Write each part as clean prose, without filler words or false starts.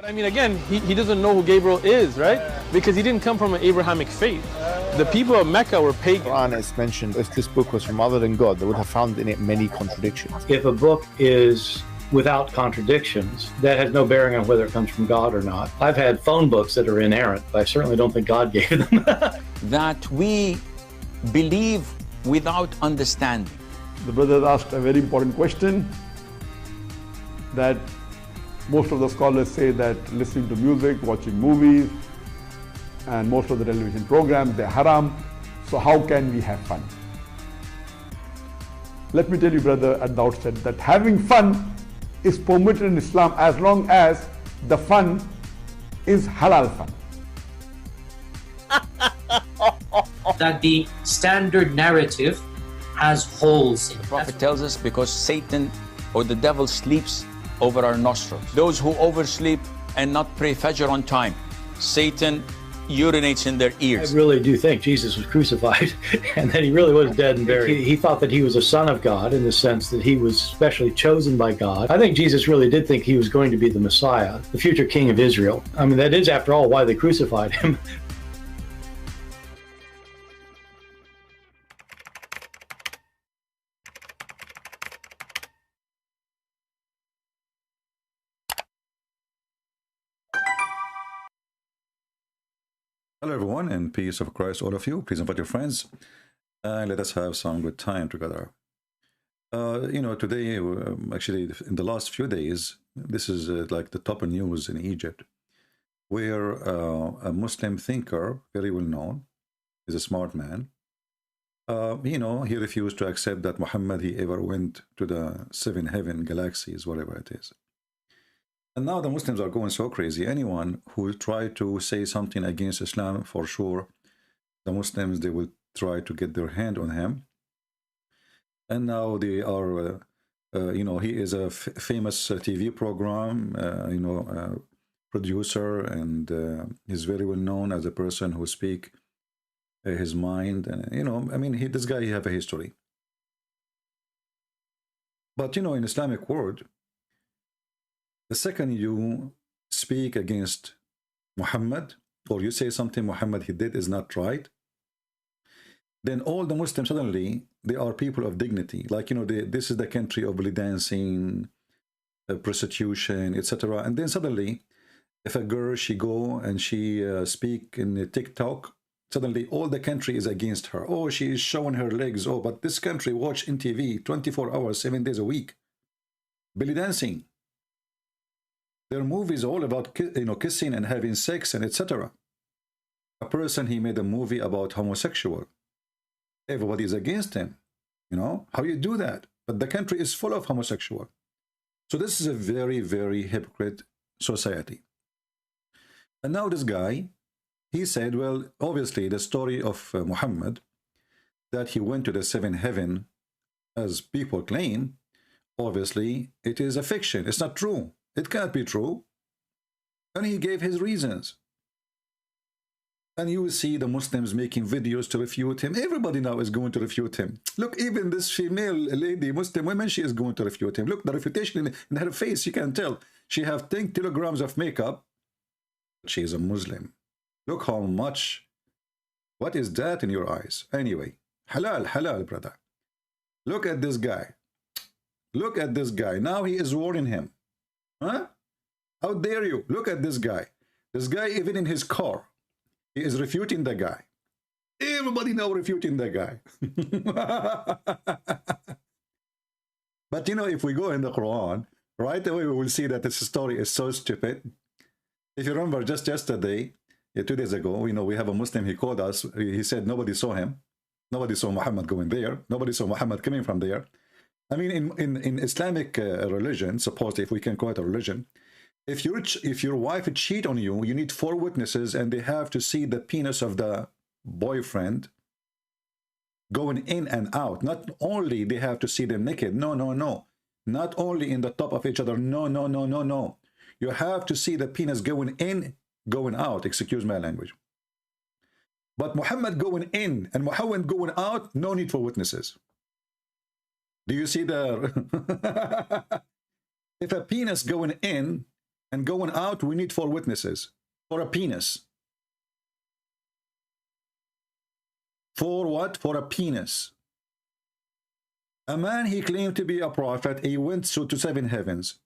I mean, again, he doesn't know who Gabriel is, right? Because he didn't come from an Abrahamic faith. The people of Mecca were pagan. Quran is mentioned, if this book was from other than God, they would have found in it many contradictions. If a book is without contradictions, that has no bearing on whether it comes from God or not. I've had phone books that are inerrant, but I certainly don't think God gave them. That we believe without understanding. The brother asked a very important question, that most of the scholars say that listening to music, watching movies, and most of the television programs, they're haram. So how can we have fun? Let me tell you, brother, at the outset, that having fun is permitted in Islam as long as the fun is halal fun. That the standard narrative has holes in it. The Prophet tells us because Satan or the devil sleeps over our nostrils. Those who oversleep and not pray Fajr on time, Satan urinates in their ears. I really do think Jesus was crucified and that he really was dead and buried. He thought that he was a son of God in the sense that he was specially chosen by God. I think Jesus really did think he was going to be the Messiah, the future king of Israel. I mean, that is, after all, why they crucified him. Hello everyone, and peace of Christ all of you. Please invite your friends and let us have some good time together. Today, actually in the last few days, this is like the top news in Egypt, where a Muslim thinker, very well known, is a smart man. He refused to accept that Muhammad, he ever went to the 7 heaven galaxies, whatever it is. And now the Muslims are going so crazy. Anyone who try to say something against Islam, for sure, the Muslims, they will try to get their hand on him. And now they are, he is a famous TV program, producer, and he's very well known as a person who speak his mind. And, this guy, he have a history. But, in Islamic world, the second you speak against Muhammad, or you say something Muhammad he did is not right, then all the Muslims suddenly, they are people of dignity. Like, this is the country of belly dancing, prostitution, etc. And then suddenly, if a girl, she go and she speak in the TikTok, suddenly all the country is against her. Oh, she is showing her legs. Oh, but this country watch in TV 24 hours, 7 days a week. Belly dancing. Their movies all about kissing and having sex and etc. A person, he made a movie about homosexual. Everybody is against him. How you do that? But the country is full of homosexual. So this is a very, very hypocrite society. And now this guy, he said, well, obviously the story of Muhammad, that he went to the 7 heaven, as people claim, obviously it is a fiction. It's not true. It can't be true. And he gave his reasons. And you will see the Muslims making videos to refute him. Everybody now is going to refute him. Look, even this female lady, Muslim woman, she is going to refute him. Look, the refutation in her face, you can tell. She has 10 kilograms of makeup. She is a Muslim. Look how much. What is that in your eyes? Anyway, halal, halal, brother. Look at this guy. Look at this guy. Now he is warning him. Huh? How dare you? Look at this guy. This guy, even in his car, he is refuting the guy. Everybody now refuting the guy. But if we go in the Quran, right away we will see that this story is so stupid. If you remember, just yesterday, 2 days ago, we have a Muslim, he called us, he said nobody saw him. Nobody saw Muhammad going there. Nobody saw Muhammad coming from there. I mean, in Islamic religion, supposedly, if we can call it a religion, if your wife cheat on you, you need 4 witnesses, and they have to see the penis of the boyfriend going in and out. Not only they have to see them naked. No, no, no. Not only in the top of each other. No, no, no, no, no. You have to see the penis going in, going out. Excuse my language. But Muhammad going in and Muhammad going out, no need for witnesses. Do you see the if a penis going in And going out, we need 4 witnesses for a penis. For what? For a penis. A man, he claimed to be a prophet. He went to 7 heavens.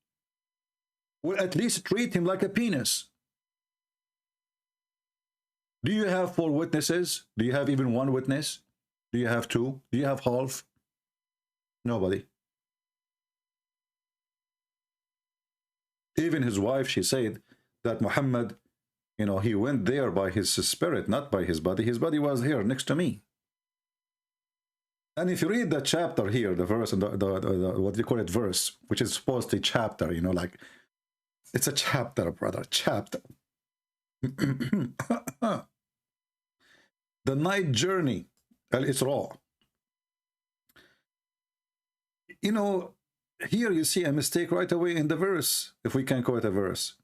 Well, at least treat him like a penis. Do you have 4 witnesses? Do you have even 1 witness? Do you have 2? Do you have half? Nobody. Even his wife, she said that Muhammad, you know, he went there by his spirit, not by his body. His body was here next to me. And if you read the chapter here, the verse, and what do you call it, verse, which is supposed to be chapter, you know, like, it's a chapter, brother, chapter. The night journey, Al-Isra. You know, here you see a mistake right away in the verse, if we can call it a verse.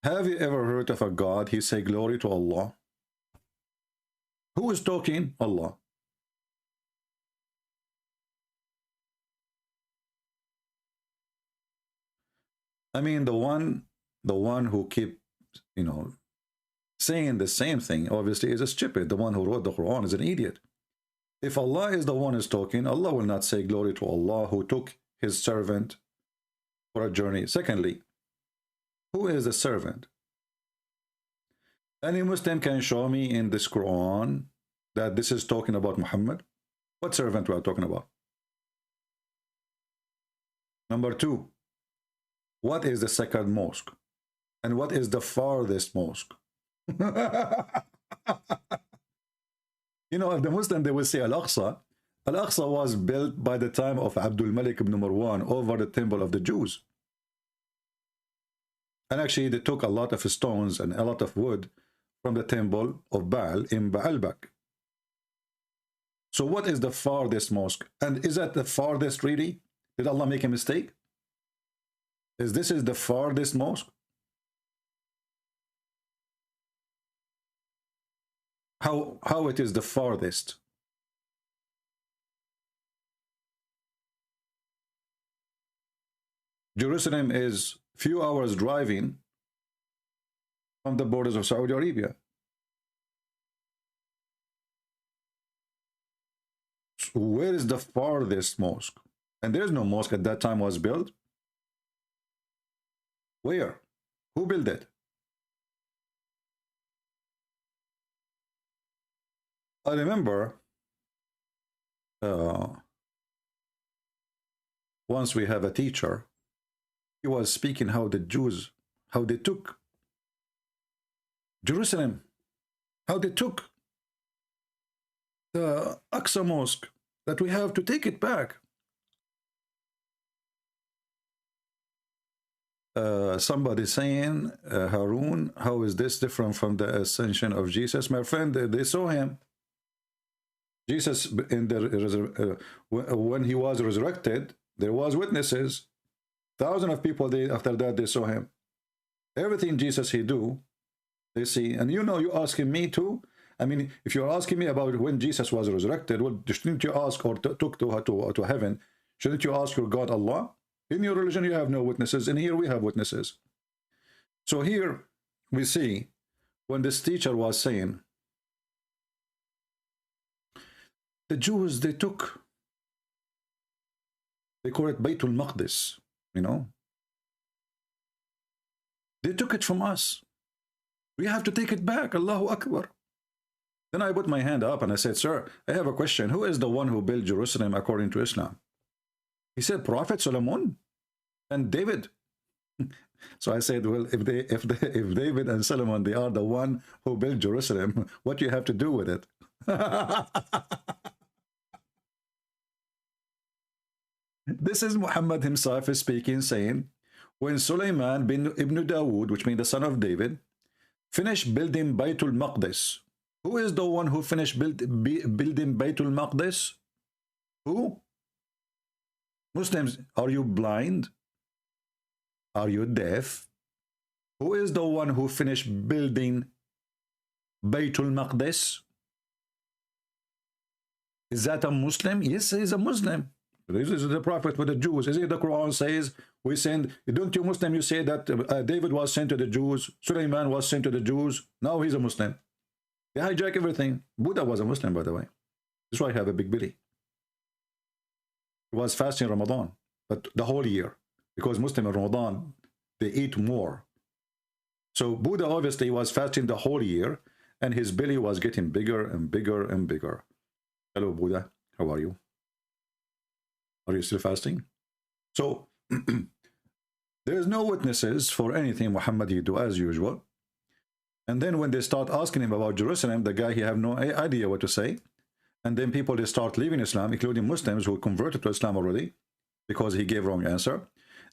Have you ever heard of a God, he say glory to Allah? Who is talking? Allah. I mean, the one who keep, you know, saying the same thing, obviously is a stupid. The one who wrote the Quran is an idiot. If Allah is the one who is talking, Allah will not say glory to Allah who took his servant for a journey. Secondly, who is the servant? Any Muslim can show me in this Quran that this is talking about Muhammad? What servant we are talking about? Number 2, what is the second mosque? And what is the farthest mosque? You know, the Muslim, they will say Al-Aqsa. Al-Aqsa was built by the time of Abdul Malik ibn Marwan over the temple of the Jews. And actually, they took a lot of stones and a lot of wood from the temple of Baal in Baalbek. So what is the farthest mosque? And is that the farthest really? Did Allah make a mistake? Is this the farthest mosque? How it is the farthest? Jerusalem is few hours driving from the borders of Saudi Arabia. So where is the farthest mosque? And there's no mosque at that time was built. Where? Who built it? I remember once we have a teacher, he was speaking how the Jews, how they took Jerusalem, how they took the Aqsa Mosque, that we have to take it back. Somebody saying, Harun, how is this different from the ascension of Jesus? My friend, they saw him. Jesus, in the when he was resurrected, there was witnesses. Thousands of people, after that, they saw him. Everything Jesus he do, they see. And you know, you asking me too. I mean, if you're asking me about when Jesus was resurrected, well, shouldn't you ask or took to heaven? Shouldn't you ask your God Allah? In your religion, you have no witnesses, and here we have witnesses. So here we see when this teacher was saying, the Jews, they call it Baytul Maqdis, you know. They took it from us. We have to take it back. Allahu Akbar. Then I put my hand up and I said, sir, I have a question. Who is the one who built Jerusalem according to Islam? He said, Prophet Solomon and David. So I said, well, if David and Solomon, they are the one who built Jerusalem, what do you have to do with it? This is Muhammad himself is speaking, saying, when Sulaiman bin Ibn Dawood, which means the son of David, finished building Baytul Maqdis. Who is the one who finished building Baytul Maqdis? Who? Muslims, are you blind? Are you deaf? Who is the one who finished building Baytul Maqdis? Is that a Muslim? Yes, he is a Muslim. This is the prophet with the Jews. Is it the Quran says we send? Don't you Muslim? You say that David was sent to the Jews, Sulaiman was sent to the Jews. Now he's a Muslim. They hijack everything. Buddha was a Muslim, by the way. That's why I have a big belly. He was fasting Ramadan, but the whole year, because Muslim in Ramadan they eat more. So Buddha obviously was fasting the whole year, and his belly was getting bigger and bigger and bigger. Hello, Buddha. How are you? Are you still fasting? So there's no witnesses for anything Muhammad he do as usual. And then when they start asking him about Jerusalem, the guy he have no idea what to say. And then people they start leaving Islam, including Muslims who converted to Islam already because he gave wrong answer.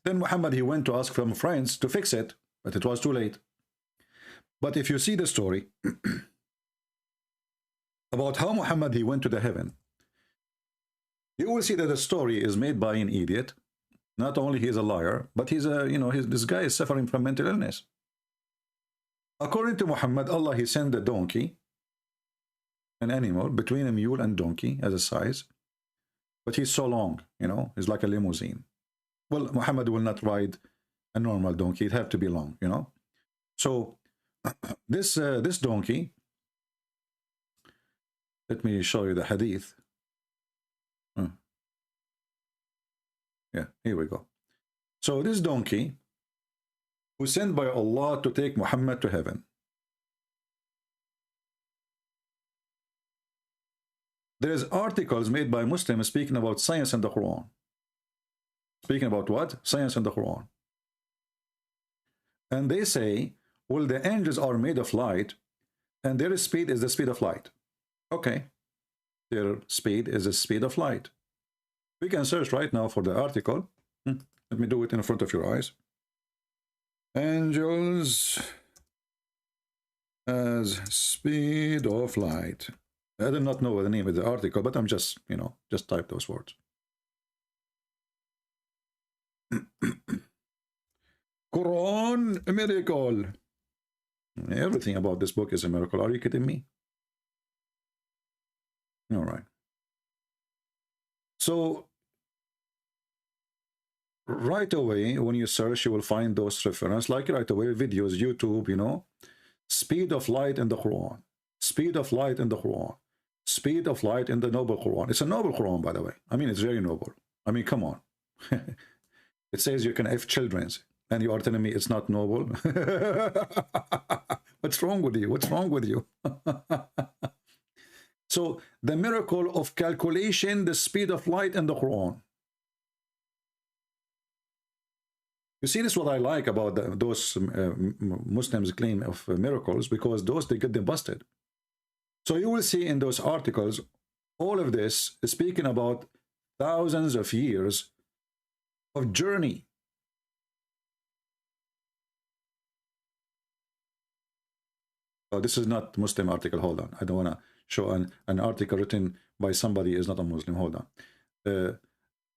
Then Muhammad he went to ask from friends to fix it, but it was too late. But if you see the story about how Muhammad he went to the heaven, you will see that the story is made by an idiot. Not only he is a liar, but he's a, this guy is suffering from mental illness. According to Muhammad, Allah he sent a donkey, an animal between a mule and donkey as a size, but he's so long, he's like a limousine. Well, Muhammad will not ride a normal donkey; it have to be long, So this donkey. Let me show you the hadith. Yeah, here we go. So this donkey was sent by Allah to take Muhammad to heaven. There's articles made by Muslims speaking about science and the Quran. Speaking about what? Science and the Quran. And they say, well, the angels are made of light, and their speed is the speed of light. Okay. Their speed is the speed of light. We can search right now for the article. Let me do it in front of your eyes. Angels as speed of light. I do not know the name of the article, but I'm just, just type those words. Quran, a miracle. Everything about this book is a miracle. Are you kidding me? All right. So right away, when you search, you will find those references, like right away, videos, YouTube, speed of light in the Quran, speed of light in the Quran, speed of light in the noble Quran. It's a noble Quran, by the way. I mean, it's very noble. I mean, come on. It says you can have children, and you are telling me it's not noble? What's wrong with you? What's wrong with you? So the miracle of calculation, the speed of light in the Quran. You see, this is what I like about those Muslims' claim of miracles, because those, they get them busted. So you will see in those articles, all of this is speaking about thousands of years of journey. Oh, this is not Muslim article. Hold on. I don't want to show an article written by somebody is not a Muslim. Hold on.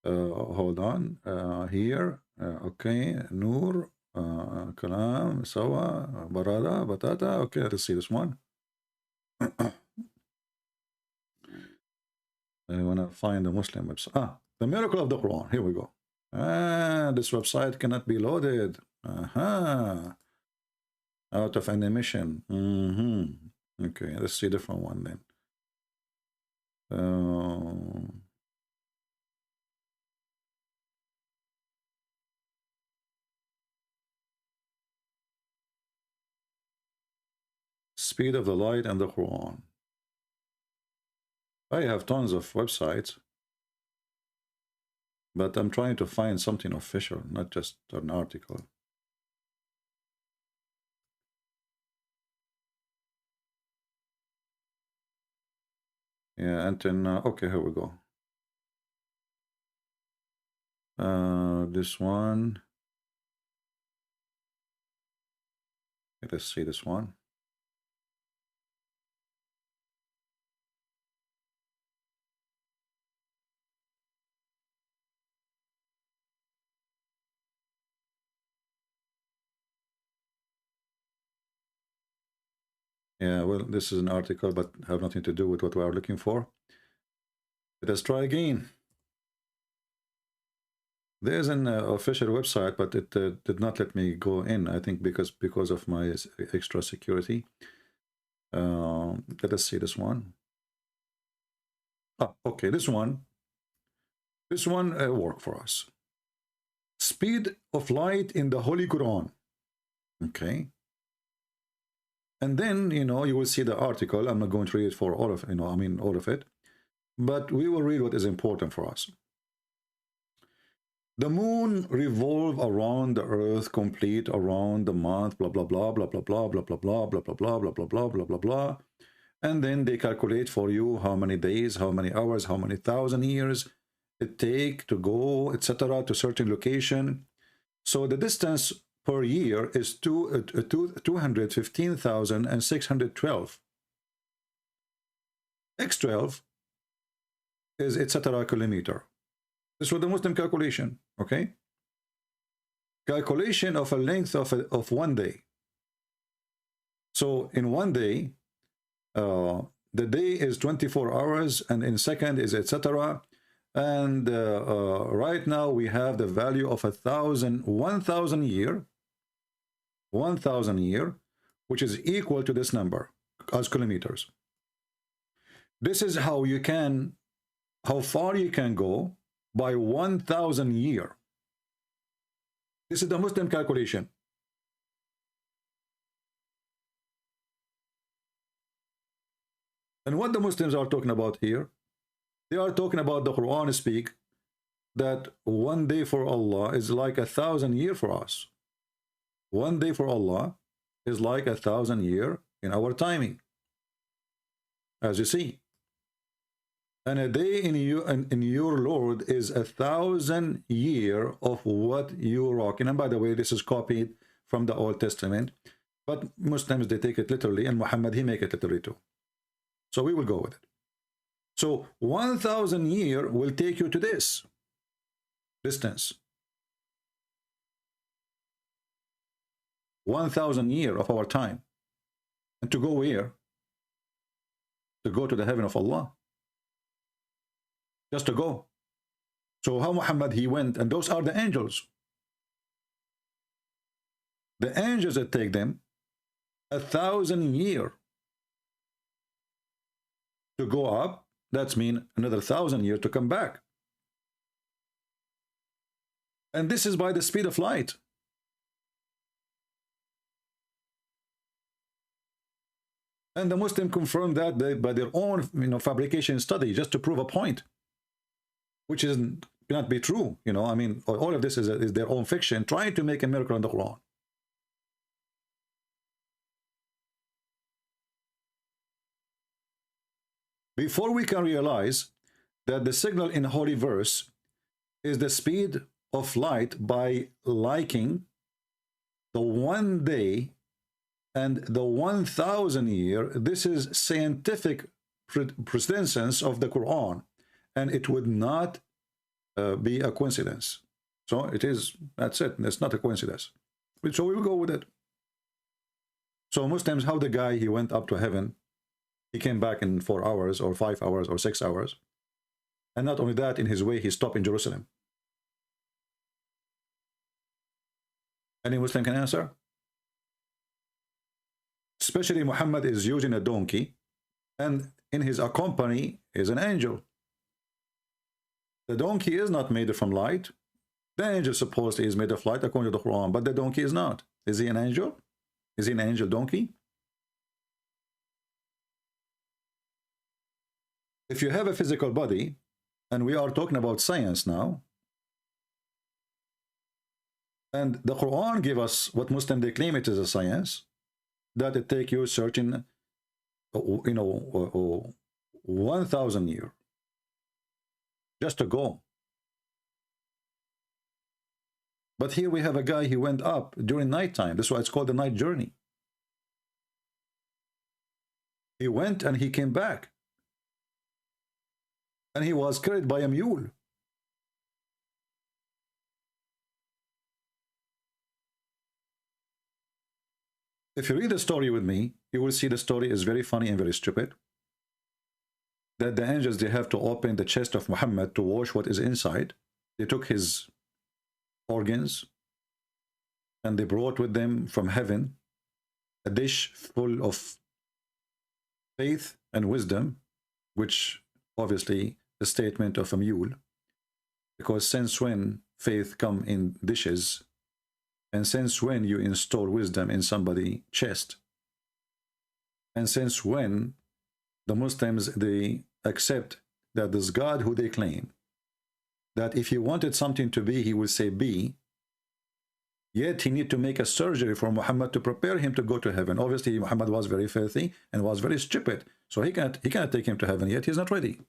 Hold on. Here. Okay. Noor. Kalam. Sawa. Barada. Batata. Okay. Let's see this one. I want to find a Muslim website. The miracle of the Quran. Here we go. This website cannot be loaded. Out of animation. Okay, let's see a different one then. Speed of the light and the Quran. I have tons of websites, but I'm trying to find something official, not just an article. Yeah, and then, okay, here we go. This one. Let's see this one. Yeah, well, this is an article, but have nothing to do with what we are looking for. Let us try again. There's an official website, but it did not let me go in. I think because of my extra security. Let us see this one. Ah, okay, this one worked for us. Speed of light in the Holy Quran. Okay. And then, you know, you will see the article. I'm not going to read it for all of, all of it. But we will read what is important for us. The moon revolve around the earth, complete around the month, blah, blah, blah, blah, blah, blah, blah, blah, blah, blah, blah, blah, blah, blah, blah, blah, blah, blah. And then they calculate for you how many days, how many hours, how many thousand years it take to go, etc., to certain location. So the distance per year is 215,612. X12 is etc. kilometer. This was the Muslim calculation, okay? Calculation of a length of 1 day. So in 1 day, the day is 24 hours, and in second is etc. And right now we have the value of 1,000 year, 1,000 year, which is equal to this number as kilometers. This is how you can, how far you can go by 1,000 year. This is the Muslim calculation. And what the Muslims are talking about here, they are talking about the Quran speak that 1 day for Allah is like 1,000 year for us. 1 day for Allah is like 1,000 year in our timing, as you see. And a day in your Lord is 1,000 year of what you rocking. And by the way, this is copied from the Old Testament, but Muslims, they take it literally, and Muhammad, he make it literally too. So we will go with it. So 1,000 year will take you to this distance. 1,000 year of our time. And to go where? To go to the heaven of Allah. Just to go. So how Muhammad he went, and those are the angels. The angels that take them 1,000 year to go up. That's mean another 1,000 years to come back. And this is by the speed of light. And the Muslim confirmed that by their own fabrication study, just to prove a point, which cannot be true. I mean, all of this is their own fiction, trying to make a miracle on the Quran. Before we can realize that the signal in Holy Verse is the speed of light by liking the 1 day and the 1,000 year, this is scientific precedence of the Quran, and it would not be a coincidence. So it is, that's it, it's not a coincidence. So we will go with it. So Muslims, how the guy, he went up to heaven, he came back in 4 hours or 5 hours or 6 hours. And not only that, in his way, he stopped in Jerusalem. Any Muslim can answer? Especially Muhammad is using a donkey, and in his accompany is an angel. The donkey is not made from light. The angel supposedly is made of light according to the Quran, but the donkey is not. Is he an angel? Is he an angel donkey? If you have a physical body, and we are talking about science now, and the Quran give us what Muslim they claim it is a science, that it take you searching, 1,000 years just to go. But here we have a guy, he went up during nighttime. That's why it's called the night journey. He went and he came back. And he was carried by a mule. If you read the story with me, you will see the story is very funny and very stupid. That the angels, they have to open the chest of Muhammad to wash what is inside. They took his organs, and they brought with them from heaven a dish full of faith and wisdom, which obviously the statement of a mule, because since when faith come in dishes, and since when you install wisdom in somebody's chest, and since when the Muslims, they accept that this God who they claim, that if he wanted something to be, he would say be, yet he need to make a surgery for Muhammad to prepare him to go to heaven. Obviously Muhammad was very filthy and was very stupid, so he cannot take him to heaven yet. He's not ready.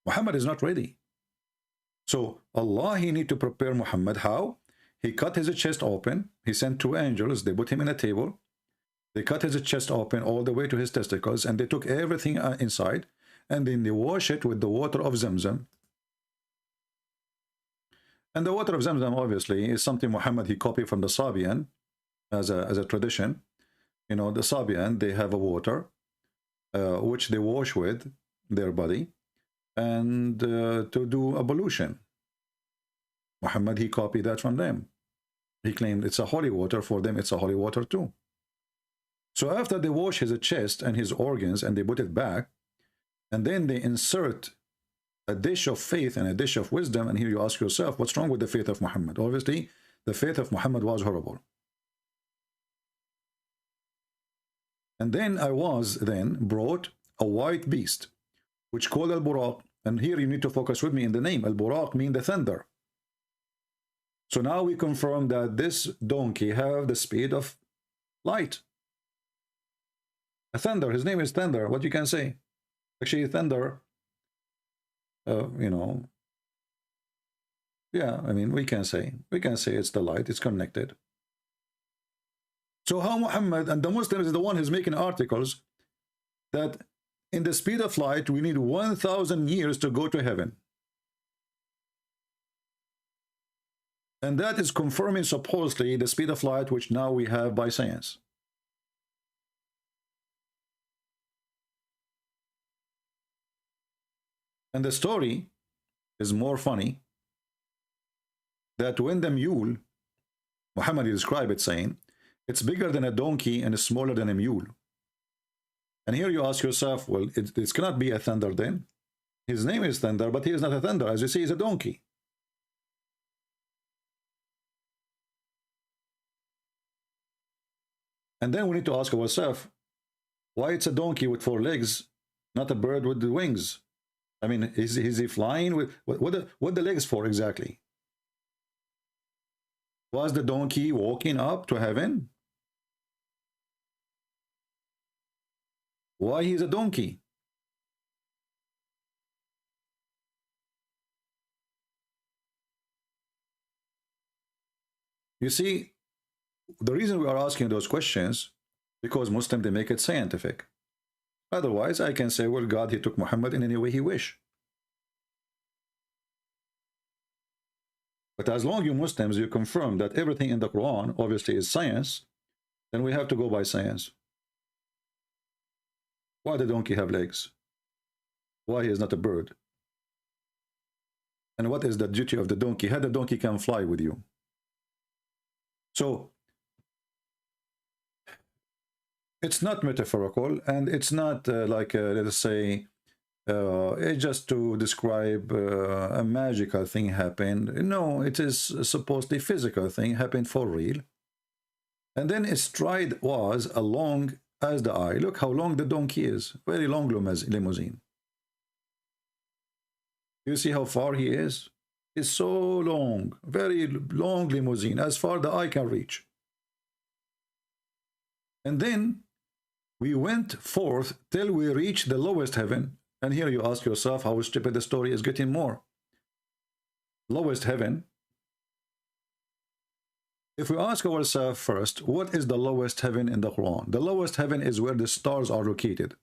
Muhammad is not ready. So Allah, he need to prepare Muhammad. How? He cut his chest open. He sent 2 angels. They put him in a table. They cut his chest open all the way to his testicles, and they took everything inside, and then they wash it with the water of Zamzam. And the water of Zamzam obviously is something Muhammad he copied from the Sabian as a tradition. You know, the Sabian, they have a water which they wash with their body and to do ablution. Muhammad he copied that from them. He claimed it's a holy water. For them it's a holy water too. So after they wash his chest and his organs and they put it back, and then they insert a dish of faith and a dish of wisdom, and here you ask yourself, what's wrong with the faith of Muhammad? Obviously the faith of Muhammad was horrible. And then I was then brought a white beast which called al-Buraq, and here you need to focus with me in the name. Al-Buraq means the thunder. So now we confirm that this donkey have the speed of light. A thunder, his name is Thunder. What you can say? Actually, thunder, you know, yeah, I mean, we can say it's the light, it's connected. So how Muhammad and the Muslims is the one who's making articles that in the speed of light, we need 1,000 years to go to heaven. And that is confirming supposedly the speed of light, which now we have by science. And the story is more funny, that when the mule, Muhammad described it saying, it's bigger than a donkey and smaller than a mule. And here you ask yourself, well, it cannot be a thunder then. His name is Thunder, but he is not a thunder. As you see, he's a donkey. And then we need to ask ourselves, why it's a donkey with 4 legs, not a bird with the wings? I mean, is he flying with what the legs for exactly? Was the donkey walking up to heaven? Why he's a donkey? You see, the reason we are asking those questions, because Muslims, they make it scientific. Otherwise, I can say, well, God, he took Muhammad in any way he wished. But as long as you Muslims, you confirm that everything in the Quran obviously is science, then we have to go by science. Why the donkey have legs? Why he is not a bird? And what is the duty of the donkey? How the donkey can fly with you? So it's not metaphorical, and it's not like let us say it's just to describe a magical thing happened. No, it is supposedly physical thing happened for real. And then its stride was as long as the eye. Look how long the donkey is. Very long limousine. You see how far he is? It's so long, very long limousine, as far the eye can reach. And then we went forth till we reached the lowest heaven. And here you ask yourself how stupid the story is getting more. Lowest heaven. If we ask ourselves first, what is the lowest heaven in the Quran? The lowest heaven is where the stars are located.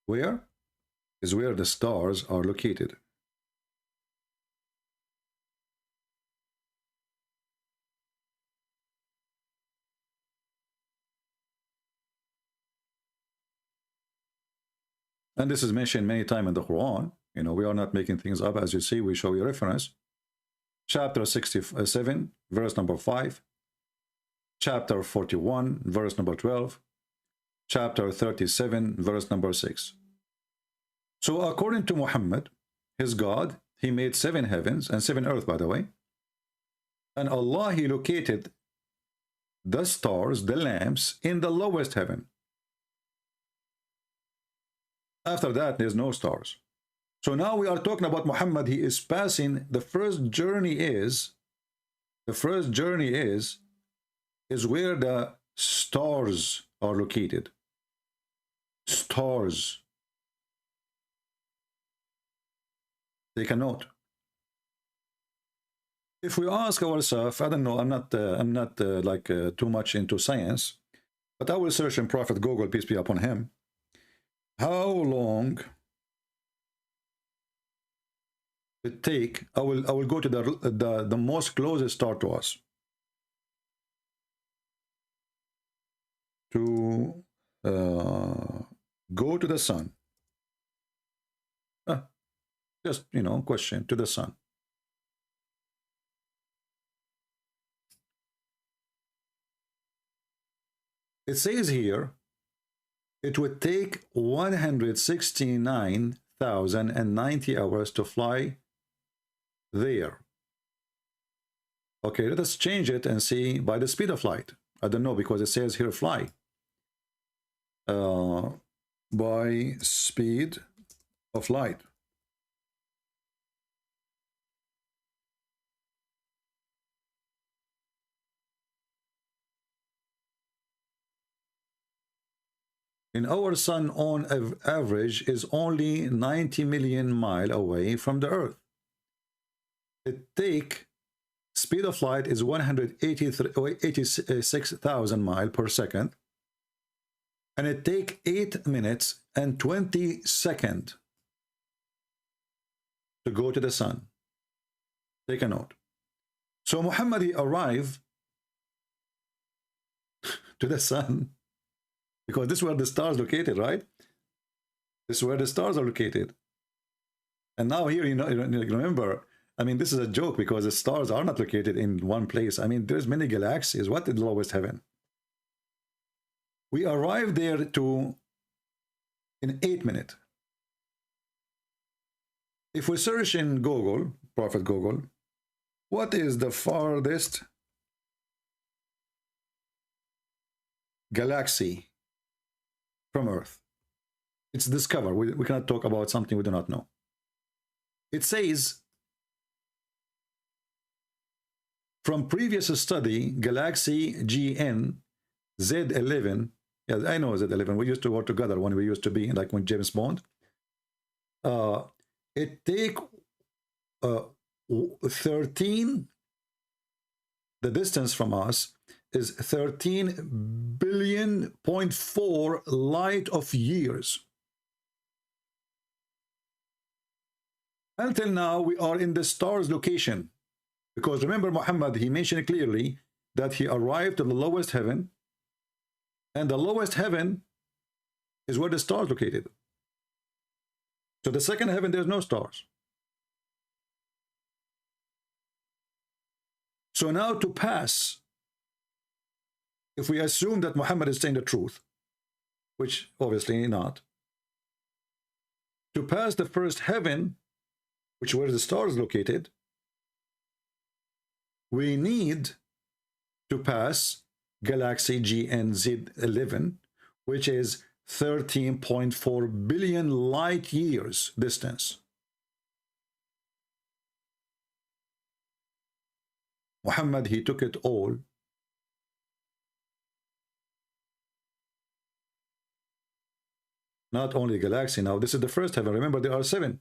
Where is where the stars are located? And this is mentioned many times in the Quran. You know, we are not making things up. As you see, we show you reference. Chapter 67, verse number 5. Chapter 41, verse number 12. Chapter 37, verse number 6. So according to Muhammad, his God, he made 7 heavens and 7 earth, by the way. And Allah, he located the stars, the lamps, in the lowest heaven. After that, there's no stars. So now we are talking about Muhammad. He is passing. The first journey is where the stars are located. Stars. Take a note. If we ask ourselves, I don't know, I'm not too much into science, but I will search in Prophet Google, peace be upon him. How long it take? I will go to the most closest star to us. To go to the sun. Just, you know, question to the sun. It says here, it would take 169,090 hours to fly there. Okay, let us change it and see by the speed of light. I don't know, because it says here fly. By speed of light. In our sun, on average, is only 90 million miles away from the Earth. It take speed of light is 186,000 miles per second, and it take 8 minutes and 20 seconds to go to the sun. Take a note. So Muhammad, he arrived to the sun. Because this is where the stars located, right? This is where the stars are located. And now here, you know, remember, I mean, this is a joke because the stars are not located in one place. I mean, there's many galaxies. What is the lowest heaven? We arrived there in 8 minutes. If we search in Google, Prophet Google, what is the farthest galaxy from Earth? It's discovered. We cannot talk about something we do not know. It says, from previous study, galaxy GN Z11, yeah, I know Z11, we used to work together when we used to be, like when James Bond. It take 13, the distance from us is 13 billion 0.4 light of years. Until now, we are in the stars location. Because remember, Muhammad, he mentioned clearly that he arrived to the lowest heaven, and the lowest heaven is where the stars located. So the second heaven, there's no stars. So now to pass, if we assume that Muhammad is saying the truth, which obviously not, to pass the first heaven, which where the stars located, we need to pass galaxy GNZ11, which is 13.4 billion light years distance. Muhammad, he took it all. Not only galaxy now, this is the first heaven. Remember, there are 7.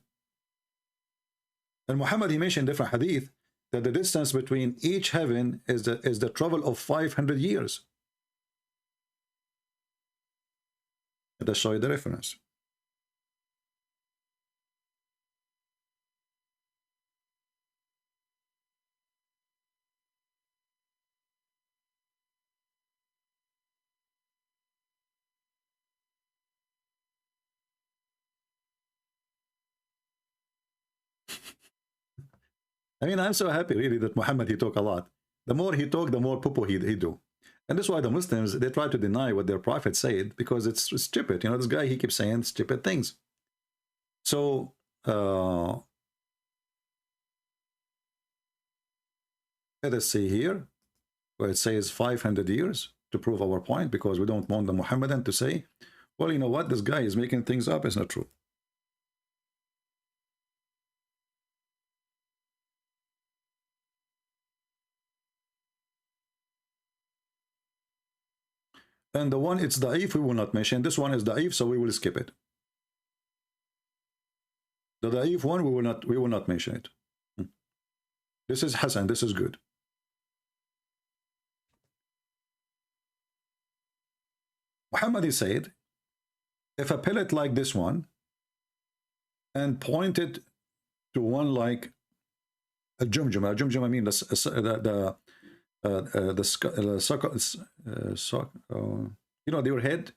And Muhammad, he mentioned different hadith that the distance between each heaven is the travel of 500 years. Let us show you the reference. I mean, I'm so happy really that Muhammad, he talk a lot. The more he talk, the more poo he do. And that's why the Muslims, they try to deny what their prophet said, because it's stupid. You know, this guy, he keeps saying stupid things. So, let us see here, where it says 500 years to prove our point, because we don't want the Muhammadan to say, well, you know what, this guy is making things up. It's not true. And the one, it's da'if, we will not mention. This one is da'if, so we will skip it. The da'if one, we will not mention it. This is Hasan, this is good. Muhammad said, if a pellet like this one and pointed to one like a jumjum, I mean you know, your head,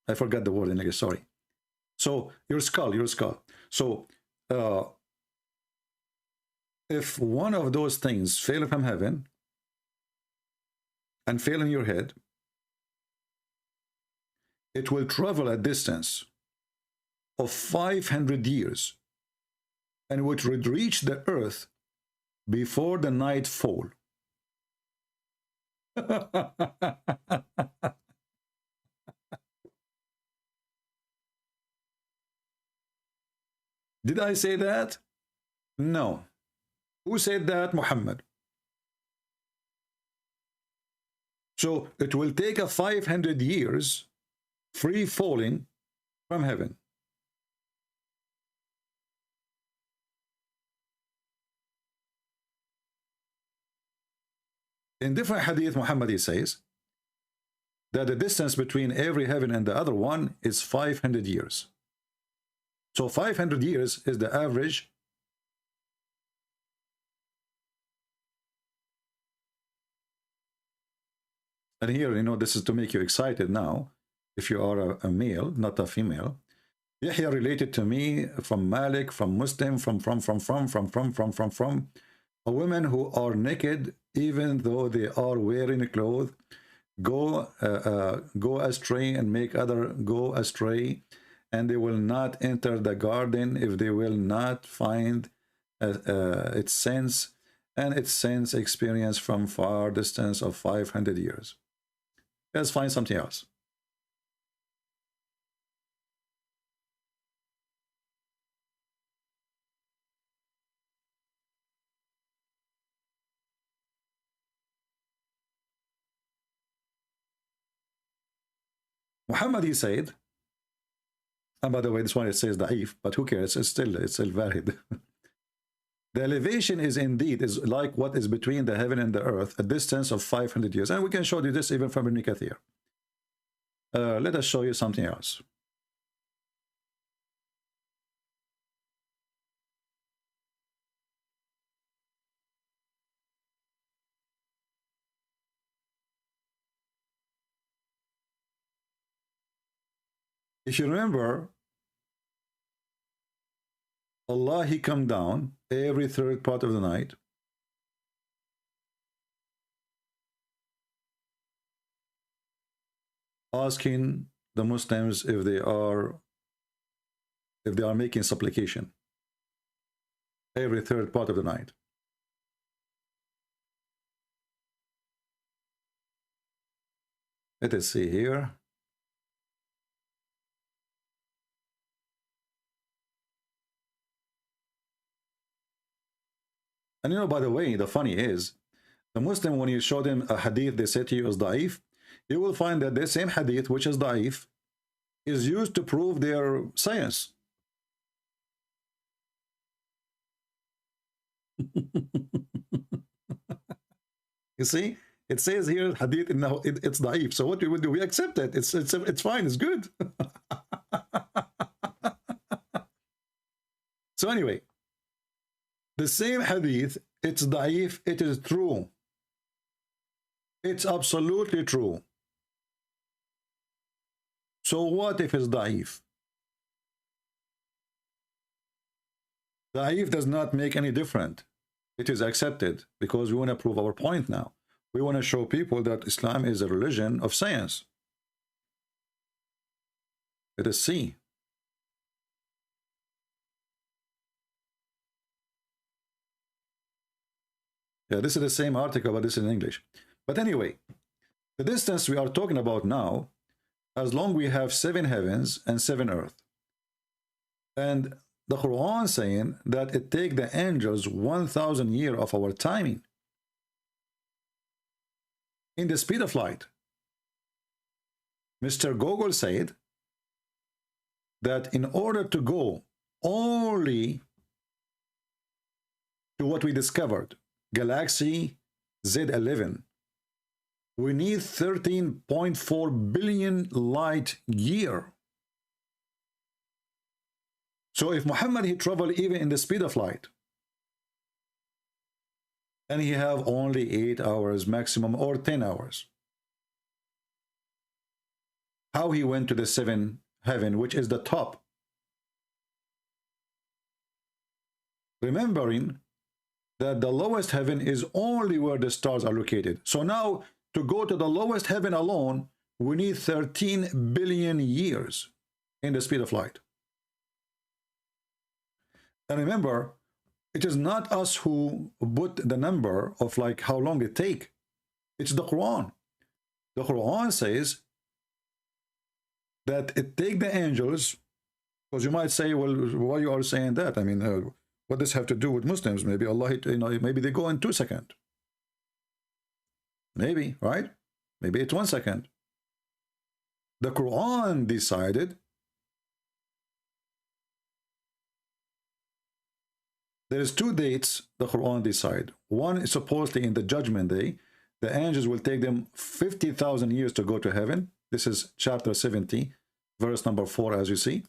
I forgot the word in English, sorry. So your skull. So if one of those things fell from heaven and fell in your head, it will travel a distance of 500 years and which would reach the earth before the night fall. Did I say that? No. Who said that? Muhammad. So it will take a 500 years free falling from heaven. In different hadith, Muhammad says that the distance between every heaven and the other one is 500 years. So 500 years is the average. And here, you know, this is to make you excited now. If you are a male, not a female. Yahya related to me from Malik, from Muslim, from a women who are naked, even though they are wearing clothes, go astray and make other go astray, and they will not enter the garden if they will not find its sense and its sense experience from far distance of 500 years. Let's find something else. Muhammad, he said, and by the way, this one it says da'if, but who cares? It's still valid. The elevation is indeed like what is between the heaven and the earth, a distance of 500 years. And we can show you this even from Ibn Kathir. Let us show you something else. If you remember, Allah, he come down every third part of the night. Asking the Muslims if they are making supplication every third part of the night. Let us see here. And you know, by the way, the funny is, the Muslim, when you show them a hadith they say to you is da'if, you will find that the same hadith, which is da'if, is used to prove their science. You see, it says here hadith, it's da'if. So what we will do, we accept it. It's fine. It's good. So anyway, the same hadith, it's da'if, it is true. It's absolutely true. So what if it's da'if? Da'if does not make any difference. it is accepted because we want to prove our point now. We want to show people that Islam is a religion of science. Let us see. Yeah, this is the same article, but this is in English. But anyway, the distance we are talking about now, as long we have 7 heavens and 7 earth. And the Quran saying that it take the angels 1,000 years of our timing in the speed of light. Mr. Gogol said that in order to go only to what we discovered, Galaxy Z11, we need 13.4 billion light year. So if Muhammad, he traveled even in the speed of light, and he have only 8 hours maximum or 10 hours, how he went to the 7th heaven, which is the top? Remembering that the lowest heaven is only where the stars are located. So now to go to the lowest heaven alone, we need 13 billion years in the speed of light. And remember, it is not us who put the number of like how long it take. It's the Quran. The Quran says that it take the angels, because you might say, well, why you are saying that? I mean, what does have to do with Muslims? Maybe Allah, you know, maybe they go in 2 seconds. Maybe, right? Maybe it's 1 second. The Quran decided there is 2 dates the Quran decide. One is supposedly in the judgment day. The angels will take them 50,000 years to go to heaven. This is chapter 70, verse number 4, as you see.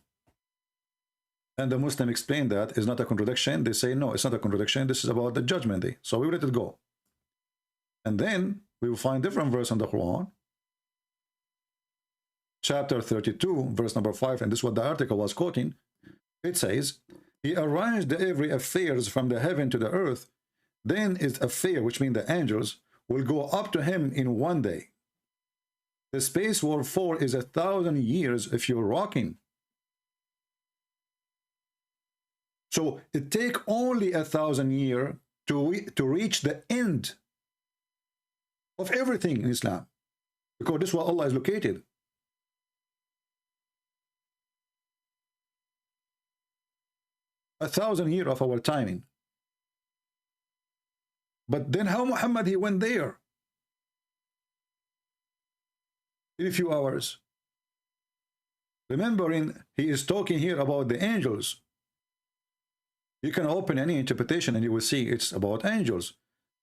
And the Muslim explained that is not a contradiction. They say, no, it's not a contradiction. This is about the judgment day. So we let it go. And then we will find different verse in the Quran. Chapter 32, verse number 5, and this is what the article was quoting. It says, he arranged every affairs from the heaven to the earth. Then his affair, which means the angels, will go up to him in 1 day. The space war 4 is 1,000 years if you're rocking. So it take only 1,000 years to reach the end of everything in Islam, because this is where Allah is located. A 1,000 years of our timing. But then how Muhammad, he went there in a few hours? Remembering, he is talking here about the angels. You can open any interpretation and you will see it's about angels.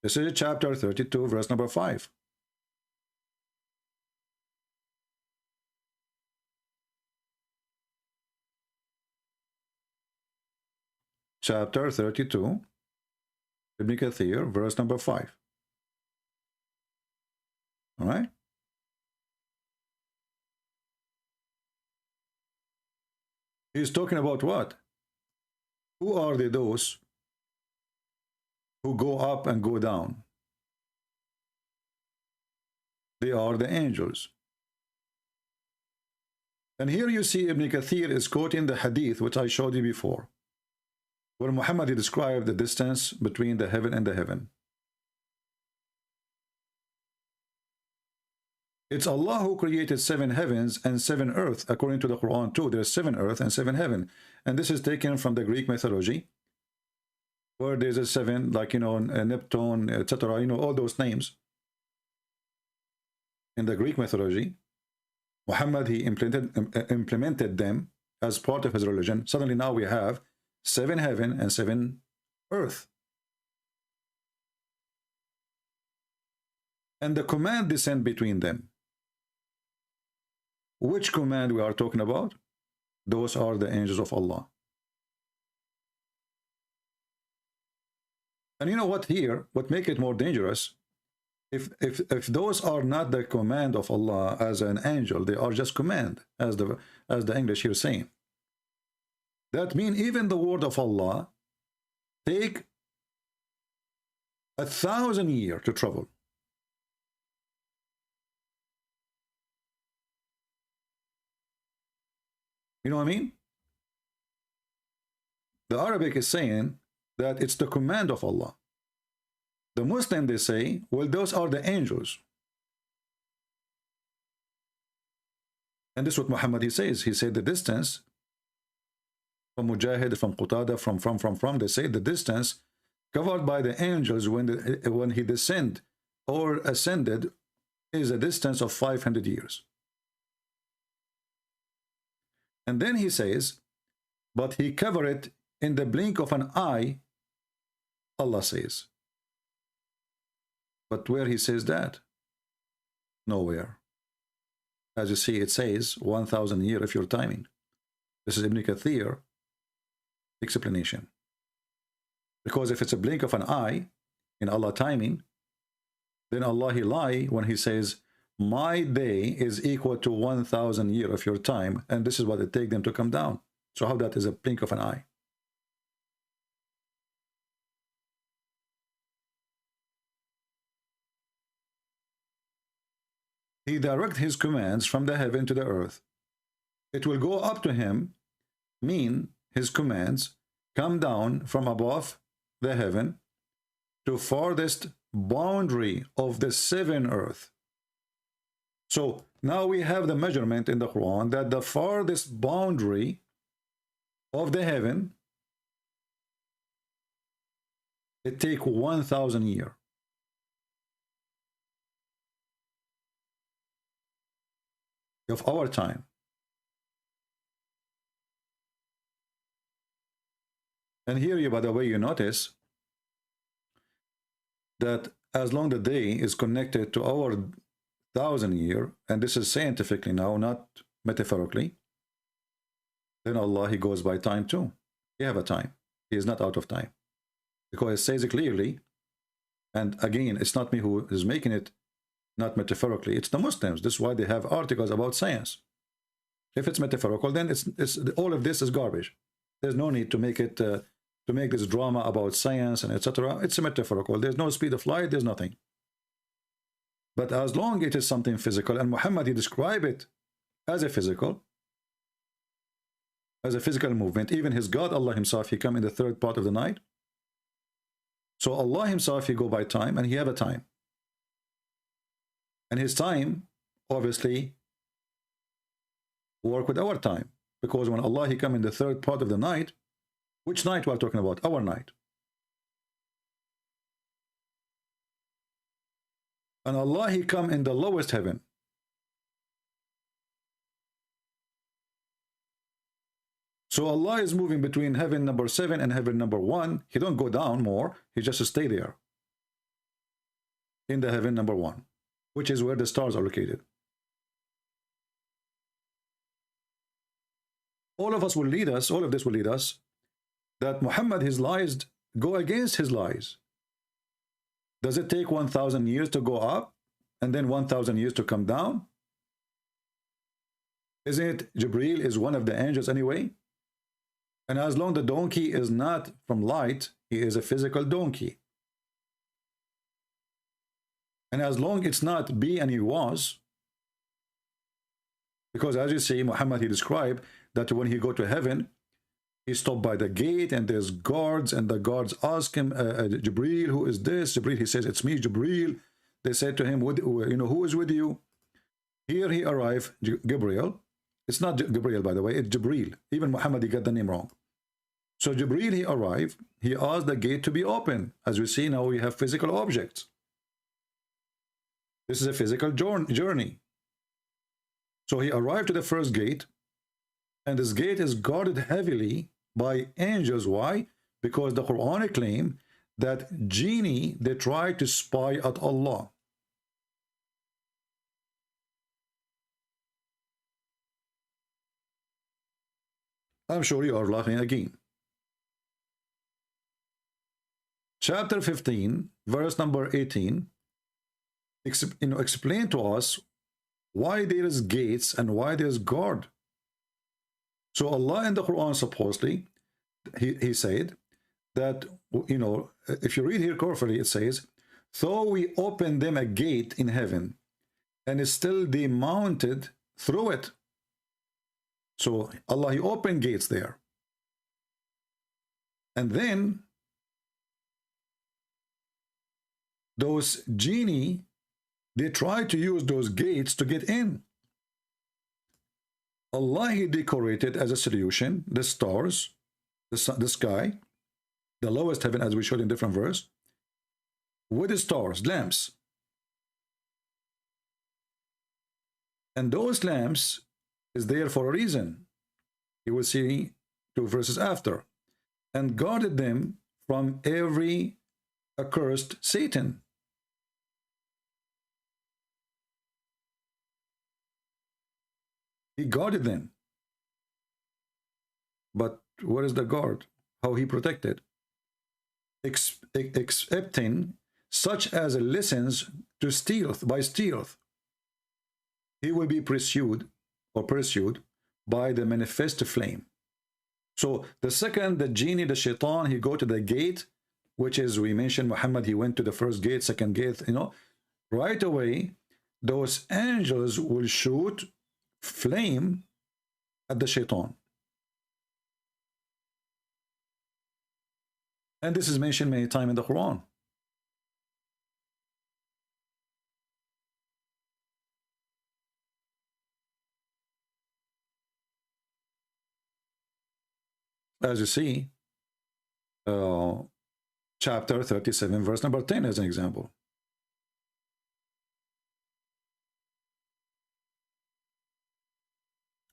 This is chapter 32, verse number 5. Chapter 32, Ibn Kathir, verse number 5. All right? He's talking about what? Who are those who go up and go down? They are the angels. And here you see Ibn Kathir is quoting the hadith which I showed you before, where Muhammad described the distance between the heaven and the heaven. It's Allah who created 7 heavens and 7 earth, according to the Quran too. There's 7 earth and 7 heaven. And this is taken from the Greek mythology, where there's a 7, like, you know, Neptune, etc., you know, all those names. In the Greek mythology, Muhammad, he implemented them as part of his religion. Suddenly now we have 7 heaven and 7 earth. And the command descend between them. Which command we are talking about? Those are the angels of Allah. And you know what here, what make it more dangerous, if those are not the command of Allah as an angel, they are just command, as the English here saying. That means even the word of Allah take 1,000 years to travel. You know what I mean? The Arabic is saying that it's the command of Allah. The Muslim, they say, well, those are the angels. And this is what Muhammad, he says. He said the distance from Mujahid, from Qatada, from, they say the distance covered by the angels when he descended or ascended is a distance of 500 years. And then he says, but he covered it in the blink of an eye, Allah says. But where he says that? Nowhere. As you see, it says 1,000 years if you're timing. This is Ibn Kathir explanation. Because if it's a blink of an eye in Allah timing, then Allah, he lie when he says, my day is equal to 1,000 years of your time, and this is what it takes them to come down. So how that is a blink of an eye? He directs his commands from the heaven to the earth. It will go up to him, mean his commands come down from above the heaven to farthest boundary of the 7 earth. So now we have the measurement in the Quran that the farthest boundary of the heaven, it takes 1,000 years. Of our time. And here, you, by the way, you notice that as long the day is connected to our 1,000 years, and this is scientifically now, not metaphorically, then Allah, he goes by time too. He have a time. He is not out of time. Because it says it clearly, and again, it's not me who is making it, not metaphorically, it's the Muslims. This is why they have articles about science. If it's metaphorical, then it's all of this is garbage. There's no need to make it to make this drama about science and etc. It's a metaphorical. There's no speed of light. There's nothing. But as long as it is something physical, and Muhammad, he described it as a physical movement. Even his God, Allah himself, he come in the 3rd part of the night. So Allah himself, he go by time, and he have a time. And his time, obviously, work with our time. Because when Allah, he come in the 3rd part of the night, which night we are talking about? Our night. And Allah, he come in the lowest heaven. So Allah is moving between heaven number 7 and heaven number 1. He don't go down more. He just stay there. In the heaven number 1. Which is where the stars are located. All of us will lead us, all of this will lead us, that Muhammad, his lies go against his lies. Does it take 1,000 years to go up and then 1,000 years to come down? Isn't it Jibreel is one of the angels anyway? And as long the donkey is not from light, he is a physical donkey. And as long it's not be and he was, because as you see, Muhammad, he described that when he go to heaven, he stopped by the gate and there's guards, and the guards ask him, Jibreel, who is this? Jibreel, he says, it's me, Jibreel. They said to him, who is with you? Here he arrived, Gabriel. It's not Gabriel, by the way, it's Jibreel. Even Muhammad, he got the name wrong. So Jibreel, he arrived, he asked the gate to be open. As we see now, we have physical objects. This is a physical journey. So he arrived to the first gate, and this gate is guarded heavily by angels. Why? Because the Quran claim that genie, they try to spy at Allah. I'm sure you are laughing again. Chapter 15, verse number 18, explain to us why there is gates and why there is guard. So Allah in the Quran, supposedly, he said that, you know, if you read here carefully, it says, though we opened them a gate in heaven, and still they mounted through it. So Allah, He opened gates there. And then those genie, they try to use those gates to get in. Allah, He decorated as a solution the stars, the sky, the lowest heaven, as we showed in different verse, with the stars, lamps. And those lamps is there for a reason. You will see 2 verses after. And guarded them from every accursed Satan. He guarded them. But where is the guard? How He protected? Excepting such as listens to stealth, by stealth. He will be pursued by the manifest flame. So the second, the genie, the shaitan, he go to the gate, which is, we mentioned Muhammad, he went to the first gate, second gate, you know, right away, those angels will shoot flame at the shaitan. And this is mentioned many times in the Quran. As you see, chapter 37, verse number 10 as an example.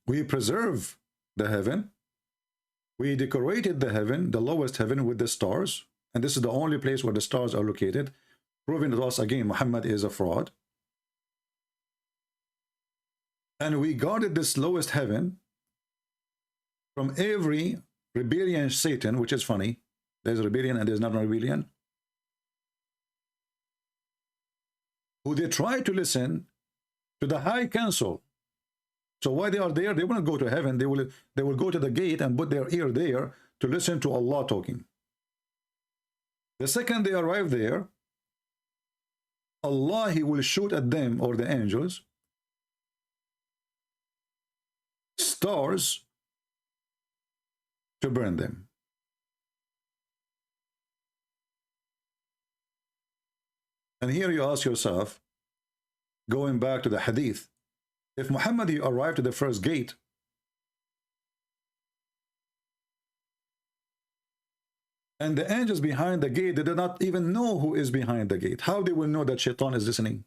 We preserve the heaven. We decorated the heaven, the lowest heaven, with the stars. And this is the only place where the stars are located, proving to us again Muhammad is a fraud. And we guarded this lowest heaven from every rebellion Satan, which is funny. There's rebellion and there's not a rebellion. Who they try to listen to the high council. So while they are there, they won't go to heaven. They will go to the gate and put their ear there to listen to Allah talking. The second they arrive there, Allah, He will shoot at them, or the angels, stars to burn them. And here you ask yourself, going back to the hadith, if Muhammad, he arrived to the first gate, and the angels behind the gate, they do not even know who is behind the gate. How they will know that shaitan is listening?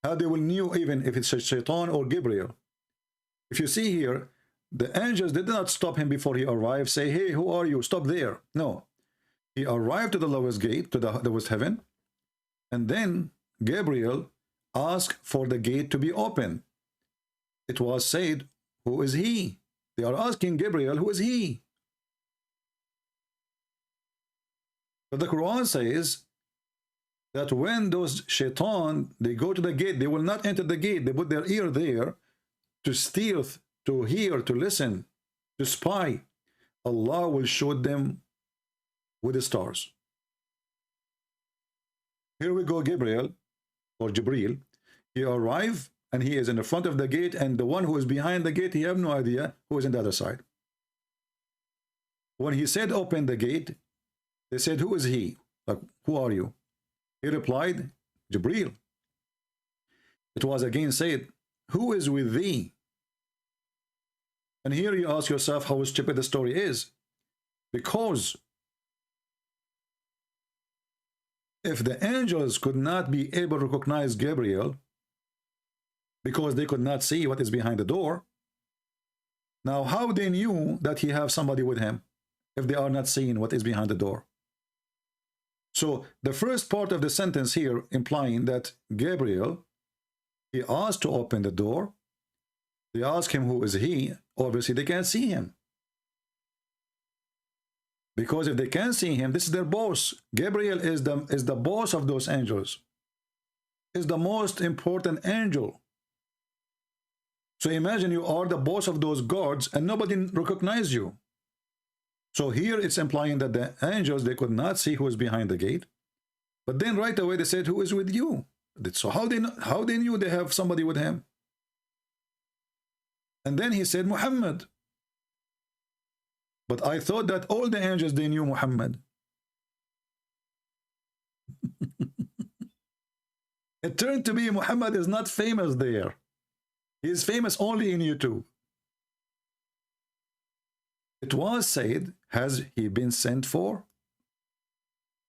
How they will know even if it's shaitan or Gabriel? If you see here, the angels did not stop him before he arrived, say, hey, who are you? Stop there. No. He arrived to the lowest gate, to the lowest heaven, and then Gabriel asked for the gate to be open. It was said, who is he? They are asking Gabriel, who is he? But the Quran says that when those shaitan, they go to the gate, they will not enter the gate. They put their ear there to steal, to hear, to listen, to spy. Allah will show them with the stars. Here we go, Gabriel, or Jibreel. He arrived and he is in the front of the gate, and the one who is behind the gate, he have no idea who is on the other side. When he said open the gate, they said, who is he? Like, who are you? He replied, Jibreel. It was again said, who is with thee? And here you ask yourself how stupid the story is. Because if the angels could not be able to recognize Gabriel because they could not see what is behind the door, now how they knew that he have somebody with him if they are not seeing what is behind the door? So the first part of the sentence here implying that Gabriel, he asked to open the door. They ask him who is he. Obviously they can't see him. Because if they can't see him, this is their boss. Gabriel is the boss of those angels. Is the most important angel. So imagine you are the boss of those gods and nobody recognizes you. So here it's implying that the angels, they could not see who is behind the gate. But then right away they said, who is with you? So how they knew they have somebody with him? And then he said, Muhammad. But I thought that all the angels, they knew Muhammad. It turned to be Muhammad is not famous there. He is famous only in YouTube. It was said, has he been sent for?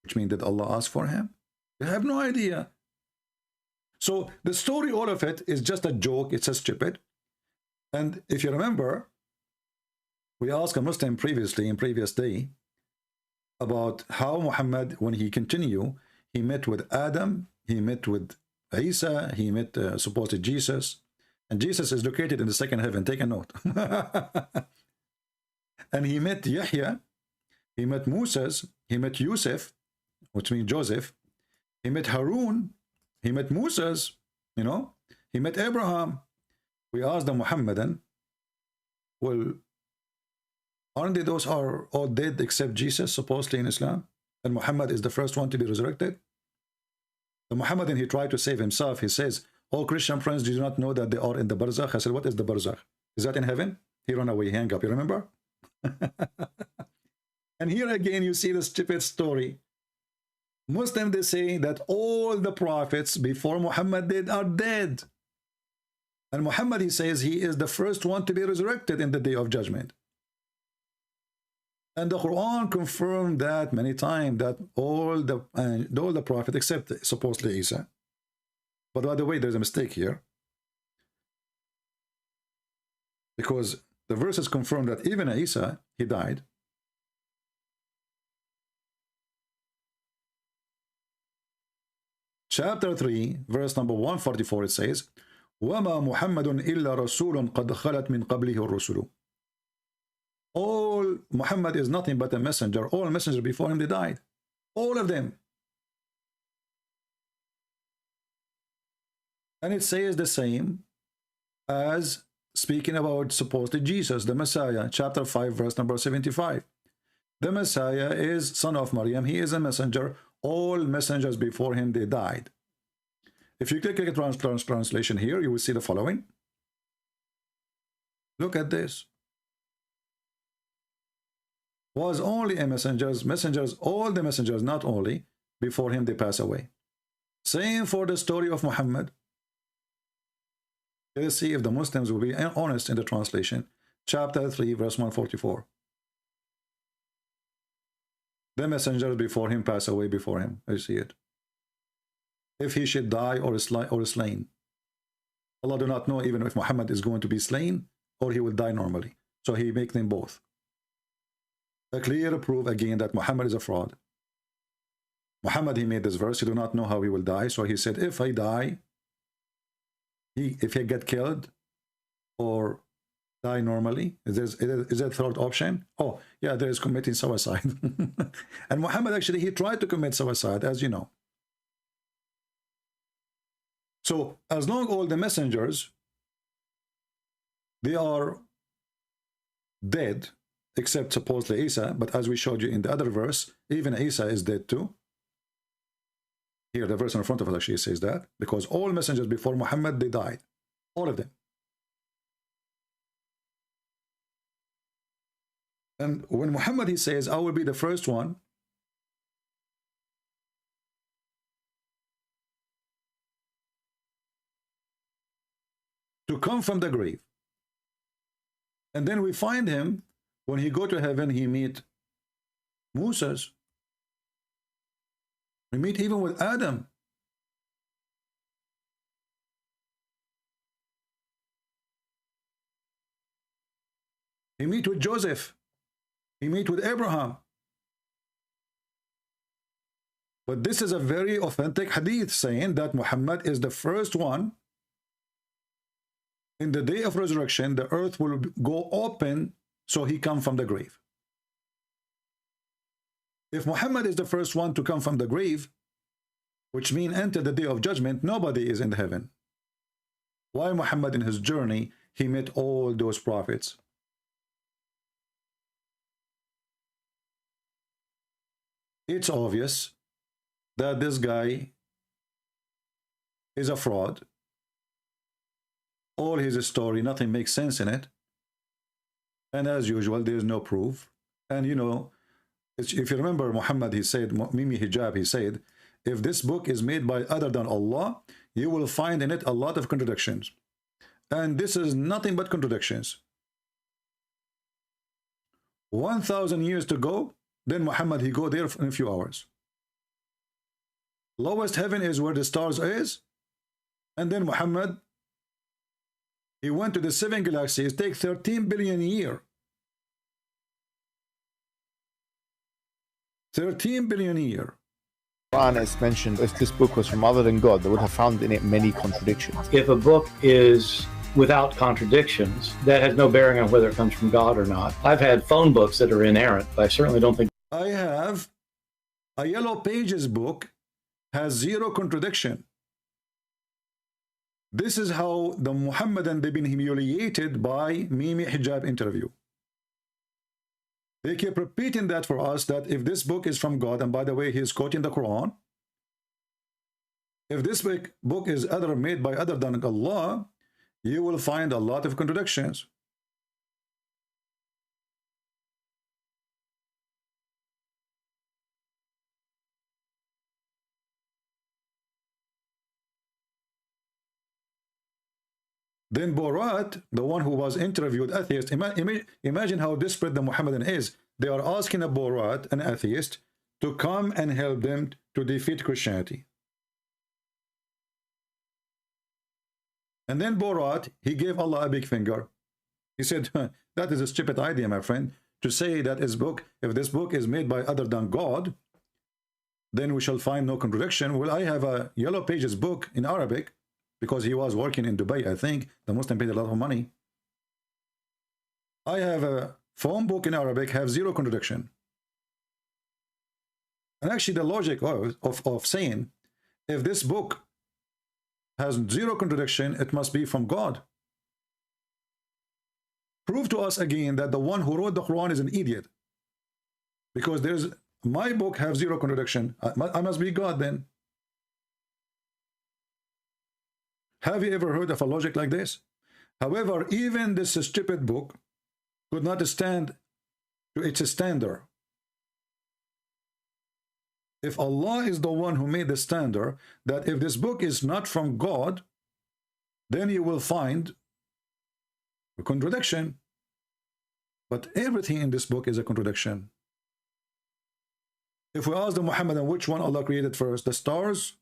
Which means that Allah asked for him? They have no idea. So the story, all of it, is just a joke. It's a stupid. And if you remember, we asked a Muslim previously, in previous day, about how Muhammad, when he continued, he met with Adam, he met with Isa, he met supposed Jesus, and Jesus is located in the second heaven. Take a note. And he met Yahya, he met Moses, he met Yusuf, which means Joseph, he met Harun, he met Moses, you know, he met Abraham. We asked the Muhammadan, well, aren't they those are all dead except Jesus, supposedly in Islam? And Muhammad is the first one to be resurrected? The Muhammadan, he tried to save himself. He says, all Christian friends do not know that they are in the barzakh. I said, what is the barzakh? Is that in heaven? He ran away, hang up, you remember? And here again, you see the stupid story. Muslims, they say that all the prophets before Muhammad did are dead. And Muhammad, he says, he is the first one to be resurrected in the day of judgment. And the Quran confirmed that many times, that all the prophets, except supposedly Isa. But by the way, there's a mistake here. Because the verses confirm that even Isa, he died. Chapter 3, verse number 144, it says, وَمَا مُحَمَّدٌ إِلَّا رَسُولٌ قَدْ خَلَتْ مِنْ قَبْلِهِ الرُّسُلُ. All Muhammad is nothing but a messenger. All messengers before him, they died. All of them. And it says the same as speaking about supposedly Jesus, the Messiah, chapter 5, verse number 75. The Messiah is son of Maryam. He is a messenger. All messengers before him, they died. If you click translation here, you will see the following. Look at this. Was only a messengers, all the messengers, not only, before him they pass away. Same for the story of Muhammad. Let's see if the Muslims will be honest in the translation. Chapter 3, verse 144. The messengers before him pass away before him. I see it. If he should die or slain. Allah do not know even if Muhammad is going to be slain or he will die normally. So he makes them both. A clear proof again that Muhammad is a fraud. Muhammad, he made this verse. He do not know how he will die. So he said, if I die, if he get killed or die normally, is there a third option? Oh, yeah, there is committing suicide. And Muhammad, actually, he tried to commit suicide, as you know. So, as long all the messengers, they are dead, except supposedly Isa, but as we showed you in the other verse, even Isa is dead too. Here, the verse in front of us actually says that, because all messengers before Muhammad, they died. All of them. And when Muhammad, he says, I will be the first one, to come from the grave. And then we find him, when he go to heaven, he meet Moses. We meet even with Adam. He meet with Joseph. He meet with Abraham. But this is a very authentic hadith saying that Muhammad is the first one. In the day of resurrection, the earth will go open, so he come from the grave. If Muhammad is the first one to come from the grave, which means enter the day of judgment, nobody is in heaven. Why Muhammad in his journey, he met all those prophets? it's obvious that this guy is a fraud. All his story, nothing makes sense in it. And as usual, there is no proof. And you know, if you remember Muhammad, he said, Mimi Hijab, he said, if this book is made by other than Allah, you will find in it a lot of contradictions. And this is nothing but contradictions. 1,000 years to go, then Muhammad, he go there in a few hours. Lowest heaven is where the stars is. And then Muhammad, he went to the 7 galaxies, take 13 billion a year. 13 billion a year. Quran is mentioned, if this book was from other than God, they would have found in it many contradictions. If a book is without contradictions, that has no bearing on whether it comes from God or not. I've had phone books that are inerrant, but I certainly don't think. I have a Yellow Pages book, has 0 contradiction. This is how the Muhammadan, they've been humiliated by Mimi Hijab interview. They keep repeating that for us, that if this book is from God, and by the way, he is quoting the Quran, if this book is made by other than Allah, you will find a lot of contradictions. Then Borat, the one who was interviewed, atheist, imagine how desperate the Muhammadan is. They are asking a Borat, an atheist, to come and help them to defeat Christianity. And then Borat, he gave Allah a big finger. He said, that is a stupid idea, my friend, to say that if this book is made by other than God, then we shall find no contradiction. Well, I have a Yellow Pages book in Arabic, because he was working in Dubai, I think. The Muslim paid a lot of money. I have a phone book in Arabic, have 0 contradiction. And actually the logic of saying, if this book has 0 contradiction, it must be from God. Prove to us again that the one who wrote the Quran is an idiot. Because my book have 0 contradiction. I must be God then. Have you ever heard of a logic like this? However, even this stupid book could not stand to its standard. If Allah is the one who made the standard, that if this book is not from God, then you will find a contradiction. But everything in this book is a contradiction. If we ask the Muhammadan which one Allah created first, the stars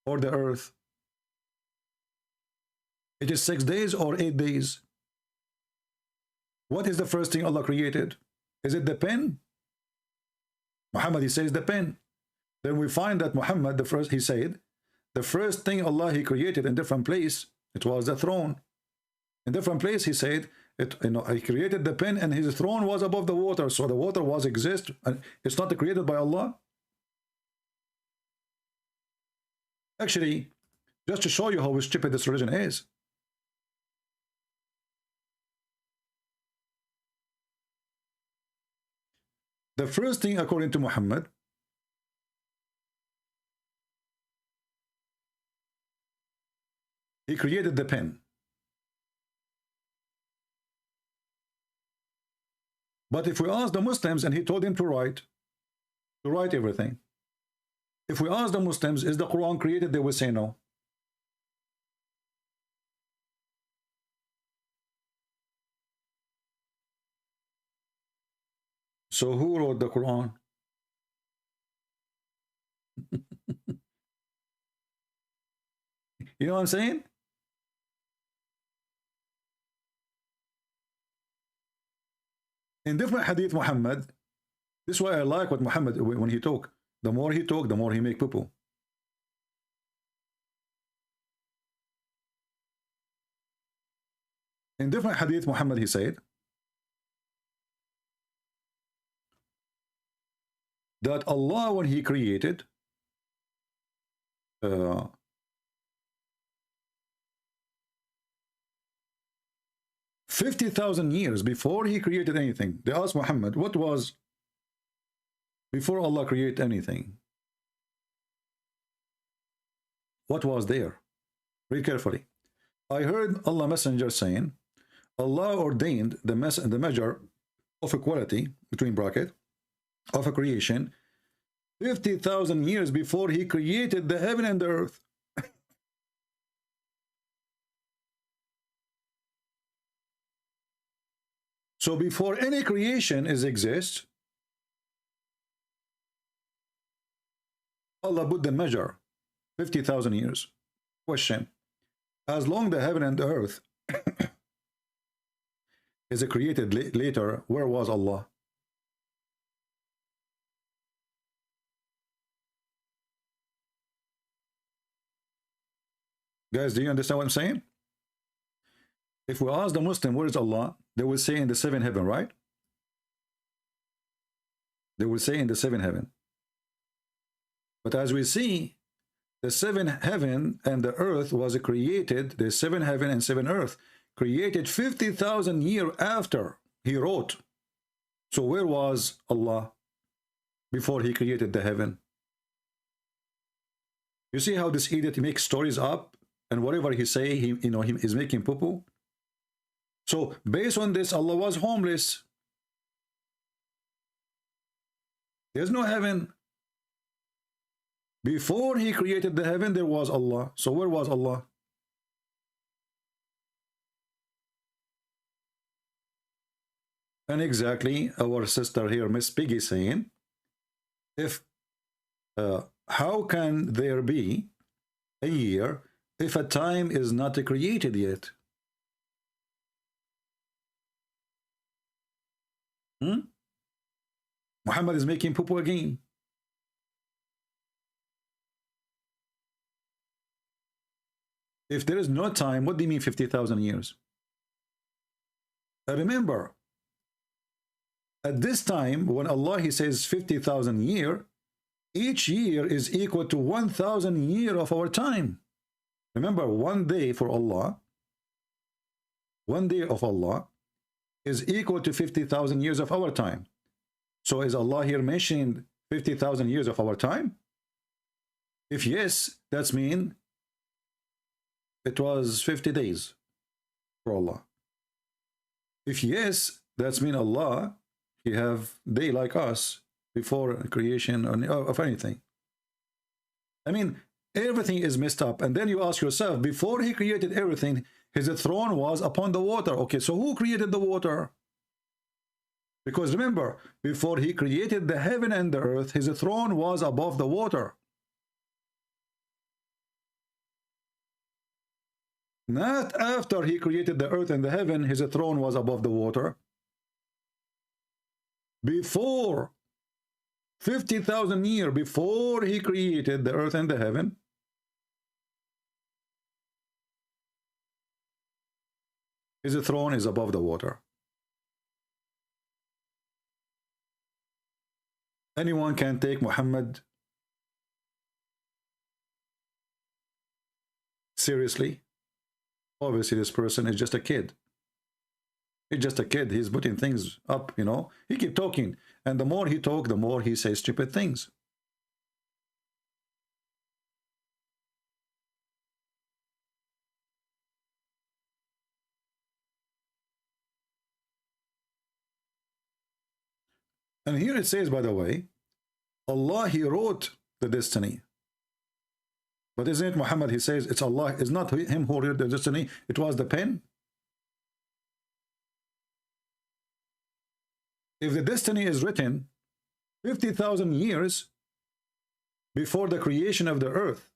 or the earth, it is 6 days or 8 days. What is the first thing Allah created? Is it the pen? Muhammad, he says the pen. Then we find that Muhammad, he said, the first thing Allah, he created in different place, it was the throne. In different place, he said, he created the pen and his throne was above the water. So the water was exist, and it's not created by Allah. Actually, just to show you how stupid this religion is, the first thing, according to Muhammad, he created the pen. But if we ask the Muslims, and he told them to write everything. If we ask the Muslims, is the Quran created? They will say no. So who wrote the Quran? You know what I'm saying? In different hadith, Muhammad, this is why I like what Muhammad, when he talk, the more he talk, the more he make poo-poo. In different hadith, Muhammad, he said that Allah, when he created 50,000 years before he created anything, they asked Muhammad, what was Before Allah create anything, what was there? Read carefully. I heard Allah Messenger saying, Allah ordained the measure of equality, between bracket, of a creation 50,000 years before he created the heaven and the earth. So before any creation exists, Allah put the measure 50,000 years. Question: as long the heaven and the earth is created later, where was Allah? Guys, do you understand what I'm saying? If we ask the Muslim, where is Allah? They will say in the seventh heaven, right? They will say in the seventh heaven. But as we see, the seventh heaven and the earth was created, the seventh heaven and seventh earth, created 50,000 years after he wrote. So where was Allah before he created the heaven? You see how this idiot makes stories up, and whatever he say, he is making poo-poo. So based on this, Allah was homeless. There's no heaven. Before he created the heaven, there was Allah. So where was Allah? And exactly our sister here, Miss Piggy, saying, if how can there be a year if a time is not created yet? Muhammad is making poo-poo again. If there is no time, what do you mean 50,000 years? Remember, at this time, when Allah he says 50,000 year, each year is equal to 1,000 year of our time. Remember, one day for Allah, one day of Allah is equal to 50,000 years of our time. So is Allah here mentioning 50,000 years of our time? If yes, that's mean it was 50 days for Allah. If yes, that's mean Allah, he have day like us before creation of anything. I mean, everything is messed up. And then you ask yourself, before he created everything, his throne was upon the water. Okay, so who created the water? Because remember, before he created the heaven and the earth, his throne was above the water. Not after he created the earth and the heaven, his throne was above the water. Before 50,000 years before he created the earth and the heaven, his throne is above the water. Anyone can take Muhammad seriously? Obviously, this person is just a kid. He's just a kid. He's putting things up, you know. He keep talking. And the more he talk, the more he says stupid things. And here it says, by the way, Allah, he wrote the destiny. But isn't it Muhammad, he says, it's Allah, it's not him who wrote the destiny, it was the pen. If the destiny is written 50,000 years before the creation of the earth,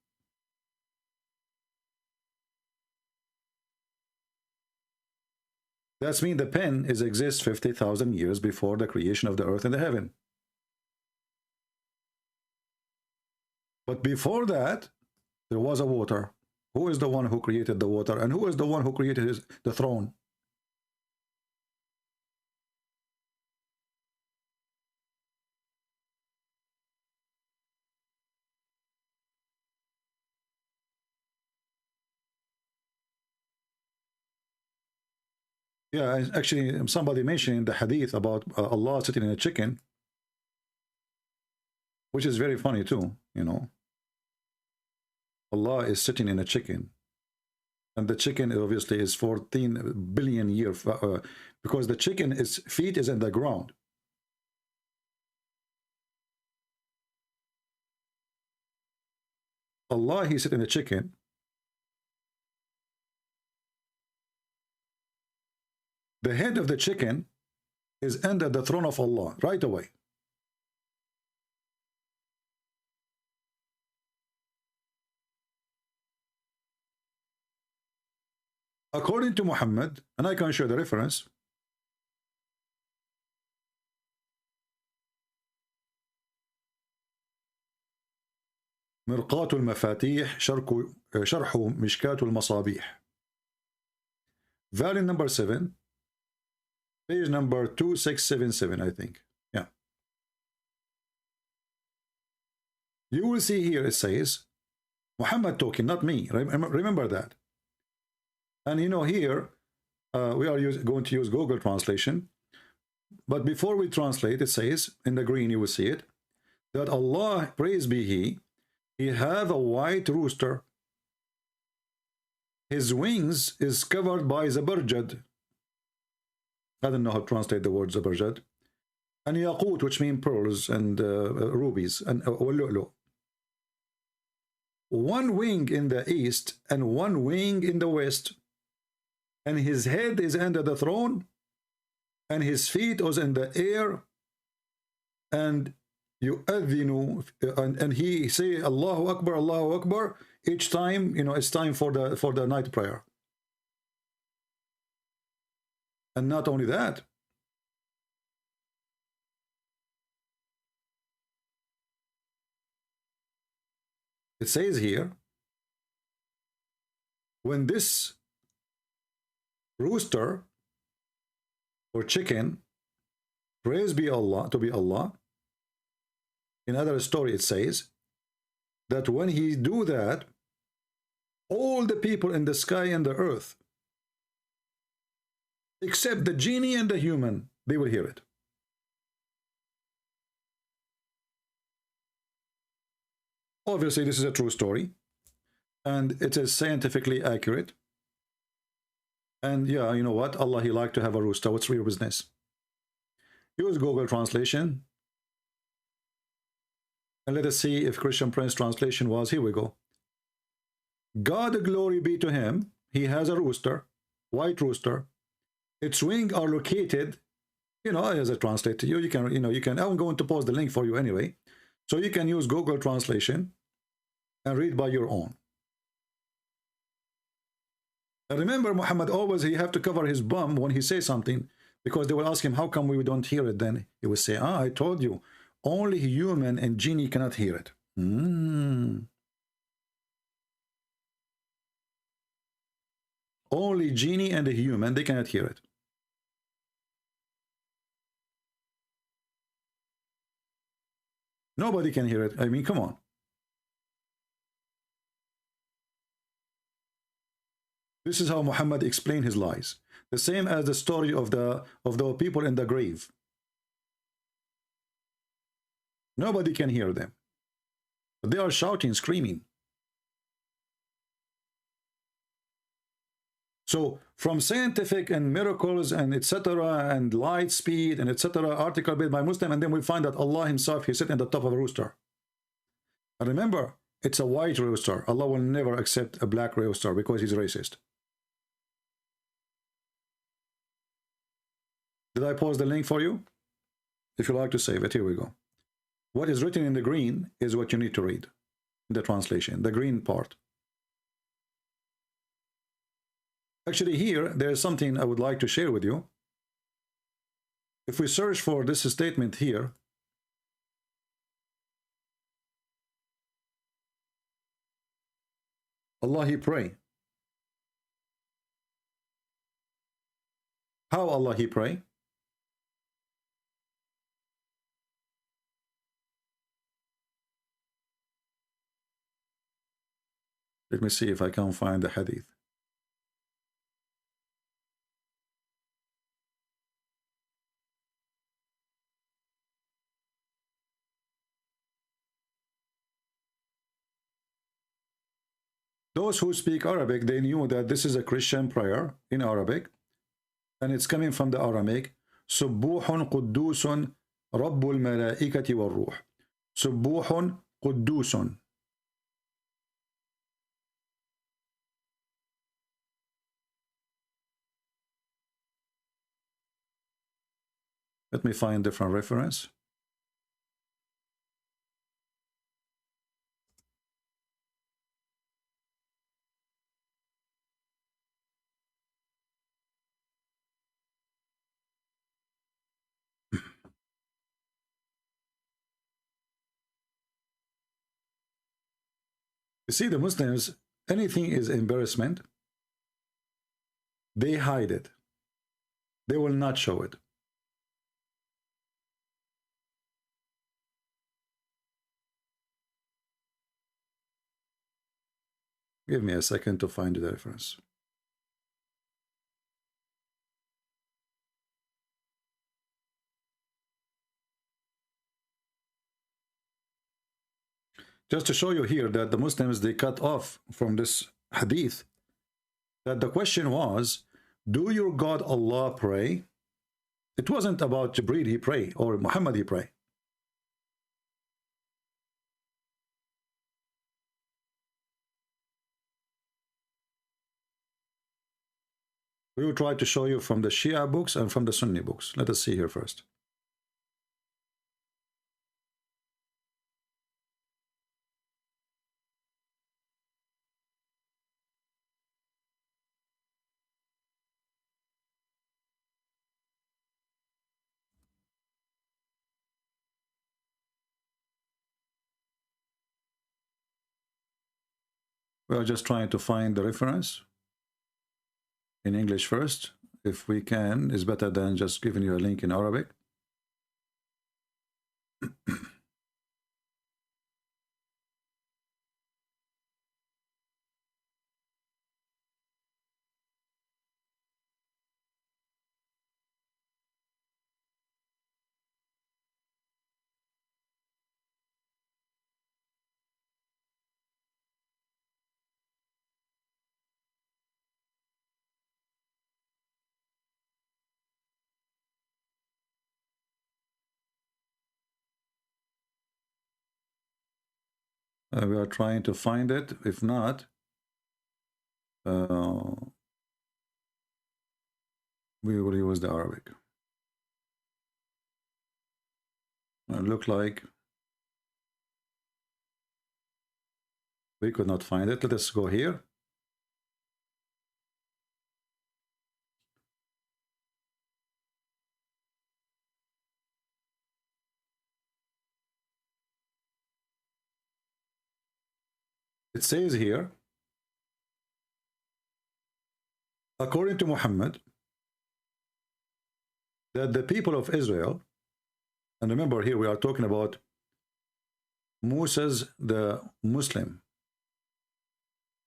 that's mean the pen exists 50,000 years before the creation of the earth and the heaven. But before that, there was a water. Who is the one who created the water? And who is the one who created the throne? Yeah, actually, somebody mentioned the hadith about Allah sitting in a chicken. which is very funny too, you know. Allah is sitting in a chicken, and the chicken obviously is 14 billion years, because the chicken is feet is in the ground. Allah, he sitting in a chicken. The head of the chicken is under the throne of Allah right away. According to Muhammad, and I can show the reference, مرقاة المفاتيح شرح مشكاة المصابيح, volume number 7, page number 2677, I think. Yeah. You will see here it says, Muhammad talking, not me. Remember that. And you know, here we are going to use Google translation. But before we translate, it says, in the green you will see it, that Allah, praise be He have a white rooster. His wings is covered by Zabarjad. I don't know how to translate the word Zabarjad. And Yaqut, which mean pearls and rubies, and Lu'lu. One wing in the east and one wing in the west. And his head is under the throne, and his feet is in the air, and yu'adhinu, and he say Allahu Akbar each time, you know, it's time for the night prayer. And not only that, it says here, when this rooster or chicken, praise be Allah, to be Allah, in another story it says that when he do that, all the people in the sky and the earth, except the genie and the human, they will hear it. Obviously this is a true story, and it is scientifically accurate. And yeah, you know what? Allah, he like to have a rooster. What's your business? Use Google translation. And let us see if Christian Prince translation was. Here we go. God, glory be to him. He has a rooster, white rooster. Its wings are located, you know, as I translate to you, you can, I'm going to post the link for you anyway. So you can use Google translation and read by your own. And remember, Muhammad always, he have to cover his bum when he says something, because they will ask him, how come we don't hear it? Then he will say, I told you, only human and genie cannot hear it. Only genie and a human, they cannot hear it. Nobody can hear it. I mean, come on. This is how Muhammad explained his lies. The same as the story of the people in the grave. Nobody can hear them. But they are shouting, screaming. So from scientific and miracles and etc. and light speed and etc. article made by Muslim, and then we find that Allah himself, he sit in the top of a rooster. And remember, it's a white rooster. Allah will never accept a black rooster because he's racist. Did I post the link for you? If you like to save it, here we go. What is written in the green is what you need to read in the translation, the green part. Actually, here, there is something I would like to share with you. If we search for this statement here, Allah, he pray. How Allah, he pray? Let me see if I can find the hadith. Those who speak Arabic, they knew that this is a Christian prayer in Arabic, and it's coming from the Aramaic. سبوح قدوس رب الملائكة والروح. سبوح قدوس. Let me find different reference. You see, the Muslims, anything is embarrassment, they hide it. They will not show it. Give me a second to find the reference. Just to show you here that the Muslims, they cut off from this hadith, that the question was, do your God Allah pray? It wasn't about Jibreel he pray or Muhammad he pray. We will try to show you from the Shia books and from the Sunni books. Let us see here first. We are just trying to find the reference in English first. If we can, it's better than just giving you a link in Arabic. We are trying to find it. If not, we will use the Arabic. It look like we could not find it. Let us go here. It says here, according to Muhammad, that the people of Israel, and remember here we are talking about Moses the Muslim.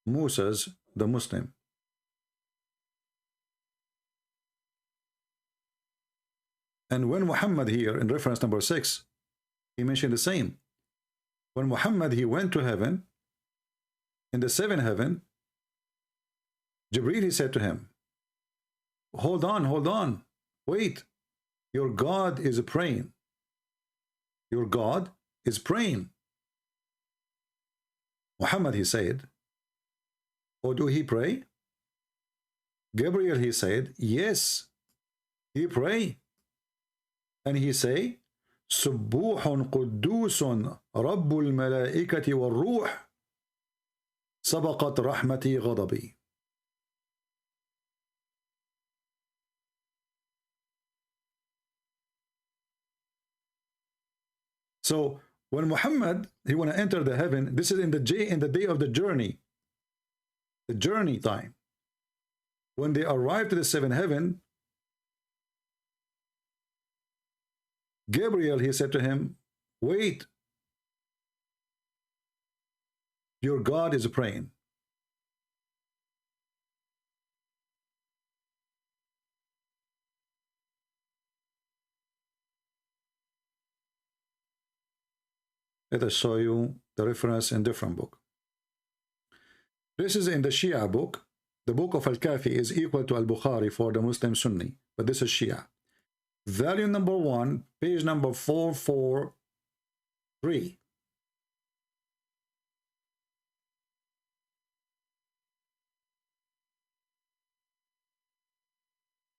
Moses the Muslim. And when Muhammad here in reference number 6, he mentioned the same. When Muhammad, he went to heaven, in the 7th heaven, Jibreel, he said to him, hold on, wait, your God is praying. Your God is praying. Muhammad, he said, oh, do he pray? Gabriel, he said, yes, he pray. And he say, سبوح قدوس رب الملائكة والروح سبقت رحمتي غضبي. So when Muhammad, he want to enter the heaven, this is in the day of the journey time. When they arrive to the 7th heaven, Gabriel, he said to him, wait, your God is praying. Let us show you the reference in different book. This is in the Shia book. The book of Al-Kafi is equal to Al-Bukhari for the Muslim Sunni, but this is Shia. Volume number 1, page number 443.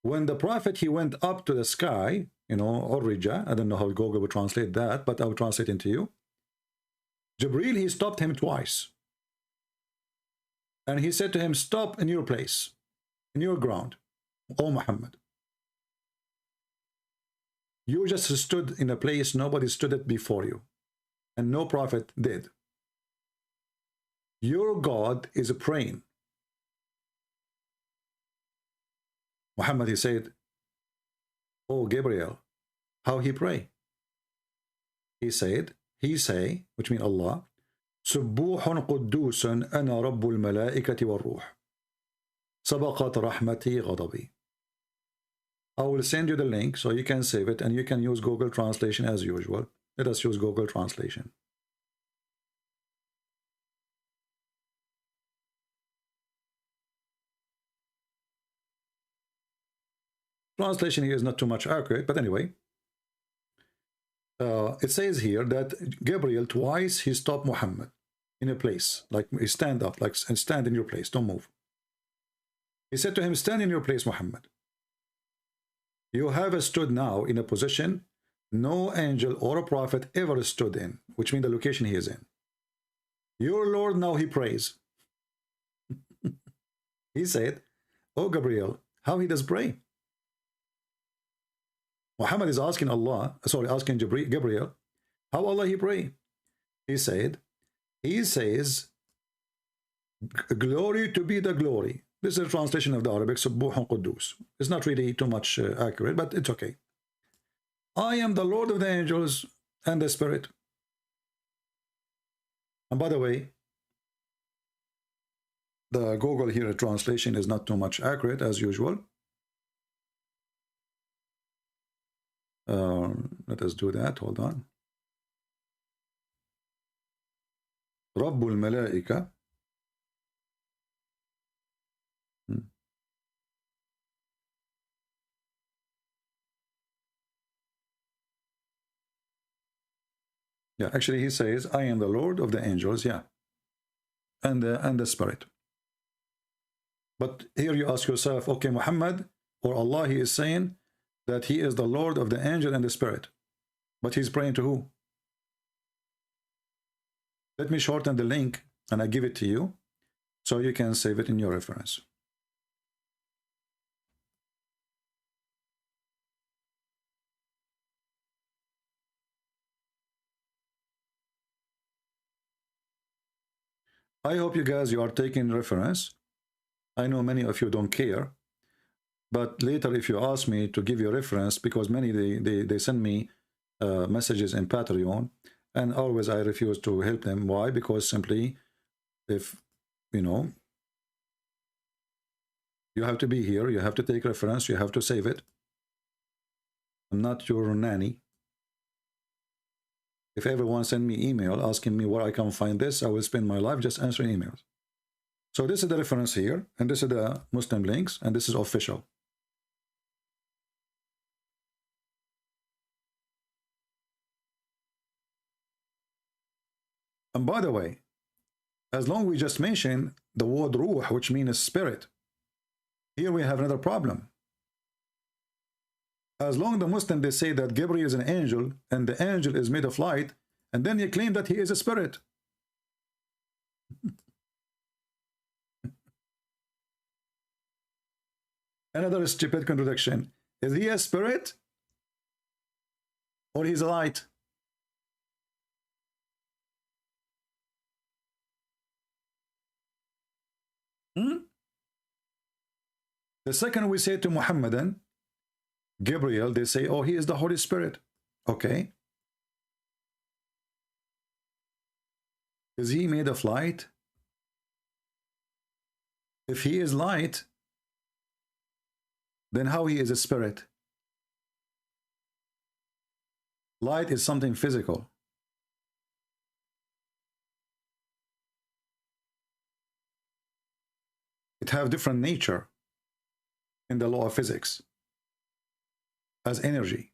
When the Prophet, he went up to the sky, Urija, I don't know how Google would translate that, but I'll translate it to you. Jibreel, he stopped him twice. And he said to him, stop in your place, in your ground, O Muhammad. You just stood in a place nobody stood it before you, and no prophet did. Your God is praying. Muhammad, he said, oh Gabriel, how he pray? He said, which means Allah, سبوح قدوس أنا رب الملائكة والروح سبقت رحمتي غضبي. I will send you the link so you can save it and you can use Google Translation as usual. Let us use Google Translation. Translation here is not too much accurate, but anyway. It says here that Gabriel twice he stopped Muhammad in a place, like he stand up, like and stand in your place, don't move. He said to him, stand in your place, Muhammad. You have stood now in a position no angel or a prophet ever stood in, which means the location he is in. Your Lord now he prays. He said, oh Gabriel, how he does pray? Muhammad is asking asking Gabriel, how Allah he pray? He said, he says, glory to be the glory. This is a translation of the Arabic, Subbuhun Quddus. It's not really too much accurate, but it's okay. I am the Lord of the angels and the Spirit. And by the way, the Google here translation is not too much accurate as usual. Let us do that. Hold on. Rabbul Malaika. Yeah, actually he says, I am the Lord of the angels, yeah. And the Spirit. But here you ask yourself, okay, Muhammad or Allah, he is saying that he is the Lord of the angel and the Spirit. But he's praying to who? Let me shorten the link and I give it to you so you can save it in your reference. I hope you guys, you are taking reference. I know many of you don't care. But later, if you ask me to give you a reference, because many, they send me messages in Patreon, and always I refuse to help them. Why? Because simply, if, you have to be here, you have to take reference, you have to save it. I'm not your nanny. If everyone send me email asking me where I can find this, I will spend my life just answering emails. So this is the reference here, and this is the Muslim links, and this is official. And by the way, as long as we just mention the word ruh, which means spirit, here we have another problem. As long as the Muslim, they say that Gabriel is an angel, and the angel is made of light, and then you claim that he is a spirit. Another stupid contradiction. Is he a spirit? Or he's a light? The second we say to Muhammadan, Gabriel, they say, oh, he is the Holy Spirit. Okay. Is he made of light? If he is light, then how he is a spirit? Light is something physical. It have different nature in the law of physics as energy.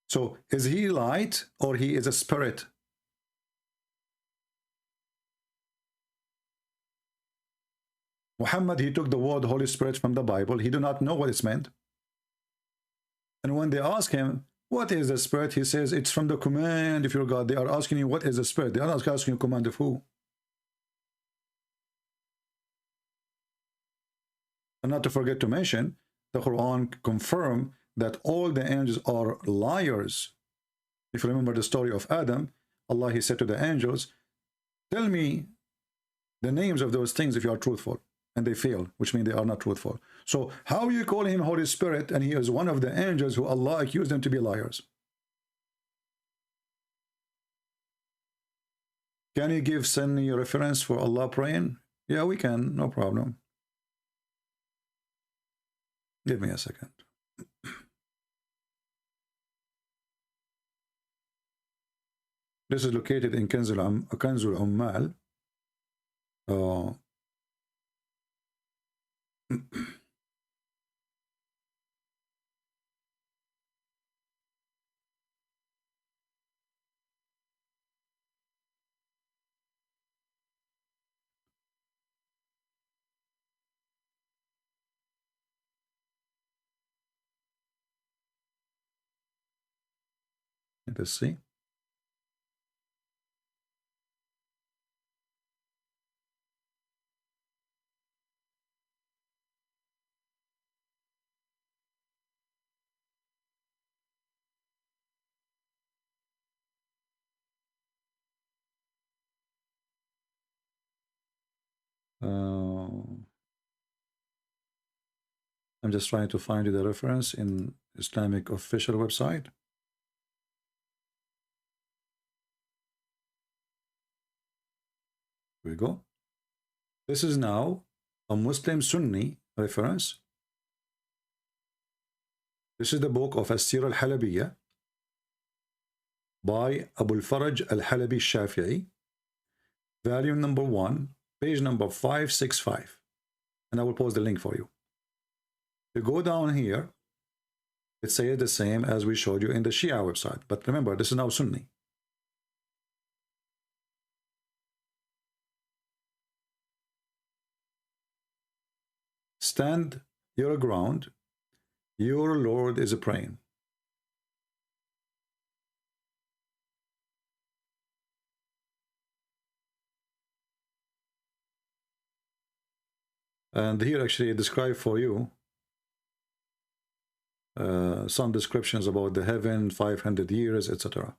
So is he light or he is a spirit? Muhammad, he took the word Holy Spirit from the Bible. He did not know what it's meant. And when they ask him, what is the spirit? He says, it's from the command of your God. They are asking you, what is the spirit? They are not asking you, command of who? And not to forget to mention, the Quran confirmed that all the angels are liars. If you remember the story of Adam, Allah, he said to the angels, tell me the names of those things if you are truthful. And they fail, which means they are not truthful. So how you call him Holy Spirit and he is one of the angels who Allah accused them to be liars? Can you give Sunni a reference for Allah praying? Yeah, we can, no problem. Give me a second. This is located in Kanzul Ummal. Let's see. I'm just trying to find you the reference in Islamic official website. Here we go. This is now a Muslim Sunni reference. This is the book of As-Sira al-Halabiyya by Abu al-Faraj al-Halabi al-Shafi'i, volume number 1, page number 565. And I will post the link for you. You go down here, it says the same as we showed you in the Shia website. But remember, this is now Sunni. Stand your ground, your Lord is praying. And here actually describe for you some descriptions about the heaven, 500 years, etc.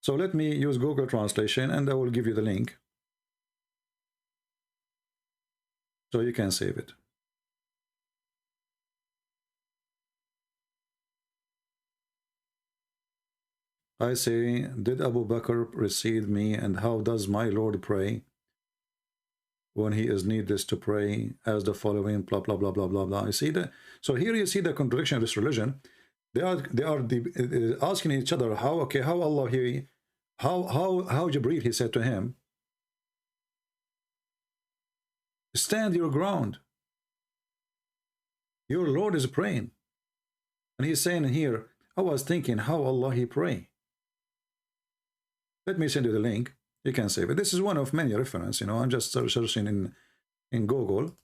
So let me use Google Translation and I will give you the link so you can save it. I say, did Abu Bakr precede me, and how does my Lord pray when he is needless to pray as the following, blah, blah, blah, blah, blah, blah. You see that? So here you see the contradiction of this religion. They are asking each other, how, okay, how Allah, how Jibreel, he said to him, stand your ground. Your Lord is praying. And he's saying here, I was thinking how Allah he pray. Let me send you the link. You can save it. This is one of many references, you know. I'm just searching in Google.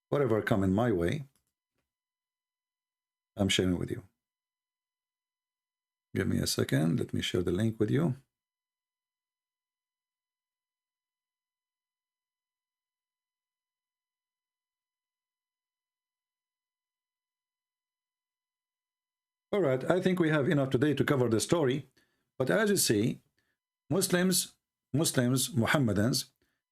Whatever come in my way, I'm sharing with you. Give me a second. Let me share the link with you. All right, I think we have enough today to cover the story. But as you see, Muslims, Muhammadans,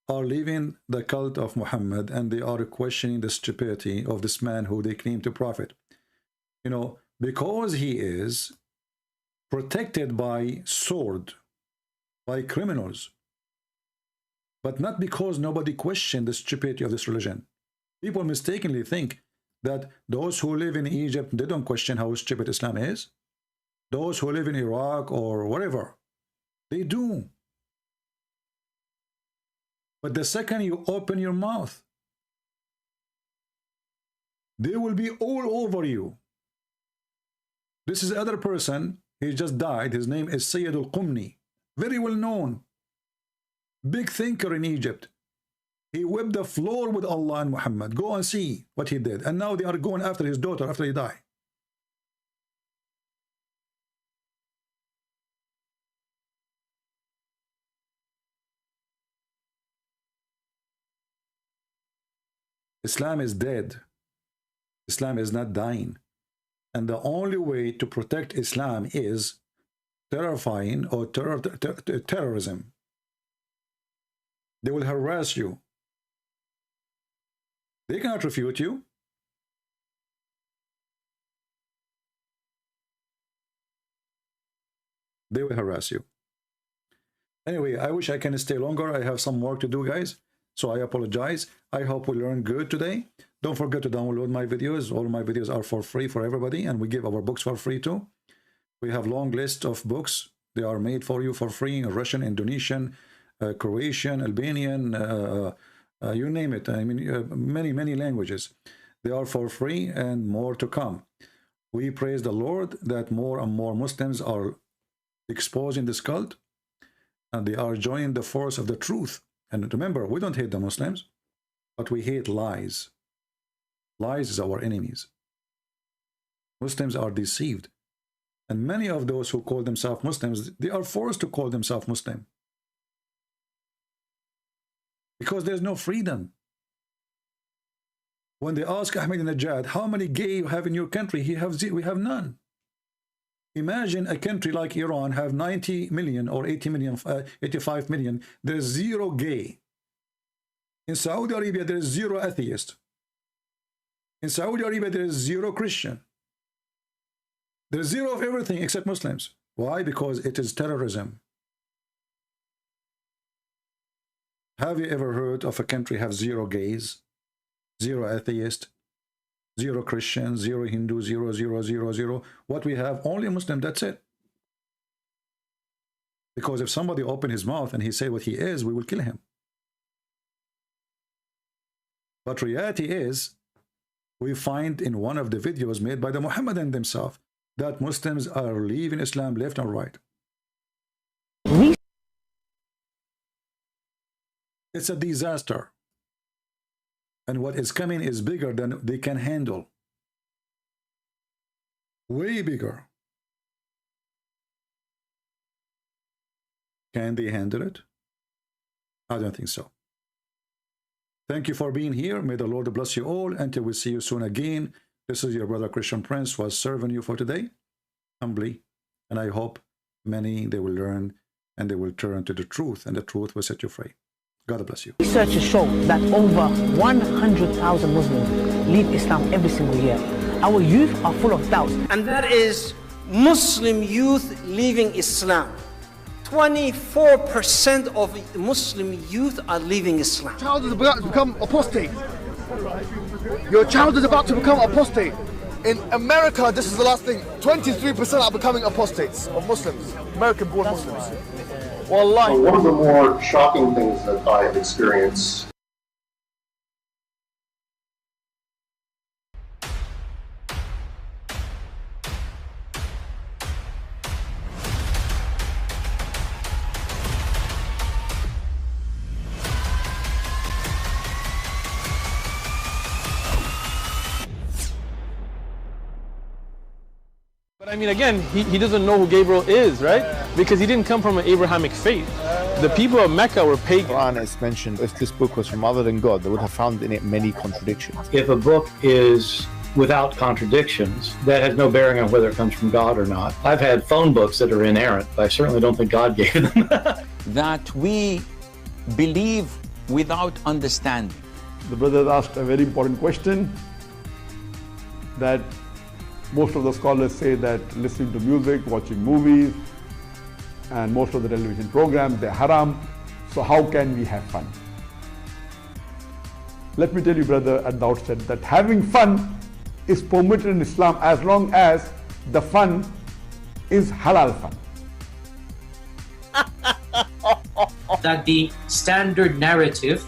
are leaving the cult of Muhammad, and they are questioning the stupidity of this man who they claim to prophet. You know, because he is protected by sword, by criminals, but not because nobody questioned the stupidity of this religion. People mistakenly think that those who live in Egypt, they don't question how stupid Islam is. Those who live in Iraq or whatever, they do. But the second you open your mouth, they will be all over you. This is other person. He just died. His name is Sayyid al-Qumni. Very well known. Big thinker in Egypt. He whipped the floor with Allah and Muhammad. Go and see what he did. And now they are going after his daughter after he died. Islam is dead. Islam is not dying. And the only way to protect Islam is terrifying or terrorism. They will harass you. They cannot refute you. They will harass you. Anyway, I wish I can stay longer. I have some work to do, guys. So I apologize. I hope we learned good today. Don't forget to download my videos. All my videos are for free for everybody, and we give our books for free too. We have long list of books. They are made for you for free in Russian, Indonesian, Croatian, Albanian, you name it. I mean, many languages. They are for free and more to come. We praise the Lord that more and more Muslims are exposing this cult, and they are joining the force of the truth. And remember, we don't hate the Muslims, but we hate lies. Lies is our enemies. Muslims are deceived. And many of those who call themselves Muslims, they are forced to call themselves Muslim. Because there's no freedom. When they ask Ahmadinejad, how many gay you have in your country? We have none. Imagine a country like Iran have 90 million or 80 million, 85 million. There's zero gay. In Saudi Arabia, there is zero atheist. In Saudi Arabia, there is zero Christian. There's zero of everything except Muslims. Why? Because it is terrorism. Have you ever heard of a country have zero gays, zero atheists, zero Christians, zero Hindu, zero? What we have, only a Muslim, that's it. Because if somebody open his mouth and he say what he is, we will kill him. But reality is, we find in one of the videos made by the Muhammadan themselves that Muslims are leaving Islam left and right. It's a disaster. And what is coming is bigger than they can handle. Way bigger. Can they handle it? I don't think so. Thank you for being here. May the Lord bless you all. Until we see you soon again. This is your brother Christian Prince was serving you for today, humbly. And I hope many, they will learn and they will turn to the truth, and the truth will set you free. God bless you. Researchers show that over 100,000 Muslims leave Islam every single year. Our youth are full of doubts. And that is Muslim youth leaving Islam. 24% of Muslim youth are leaving Islam. Your child is about to become apostate. Your child is about to become apostate. In America, this is the last thing. 23% are becoming apostates of Muslims, American-born Muslims. Wallahi. One of the more shocking things that I have experienced I mean, again, he doesn't know who Gabriel is, right? Because he didn't come from an Abrahamic faith. The people of Mecca were pagan. Quran is mentioned, if this book was from other than God, they would have found in it many contradictions. If a book is without contradictions, that has no bearing on whether it comes from God or not. I've had phone books that are inerrant, but I certainly don't think God gave them. That we believe without understanding. The brother asked a very important question, that most of the scholars say that listening to music, watching movies, and most of the television programs, they're haram. So how can we have fun? Let me tell you, brother, at the outset, that having fun is permitted in Islam as long as the fun is halal fun. that the standard narrative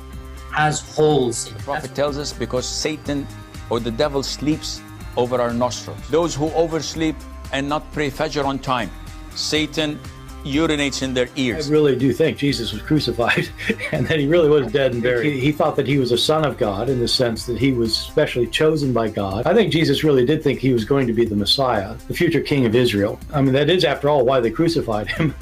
has holes in it. The prophet tells us because Satan or the devil sleeps over our nostrils. Those who oversleep and not pray Fajr on time, Satan urinates in their ears. I really do think Jesus was crucified and that he really was dead and buried. He thought that he was a son of God in the sense that he was specially chosen by God. I think Jesus really did think he was going to be the Messiah, the future king of Israel. I mean, that is, after all, why they crucified him.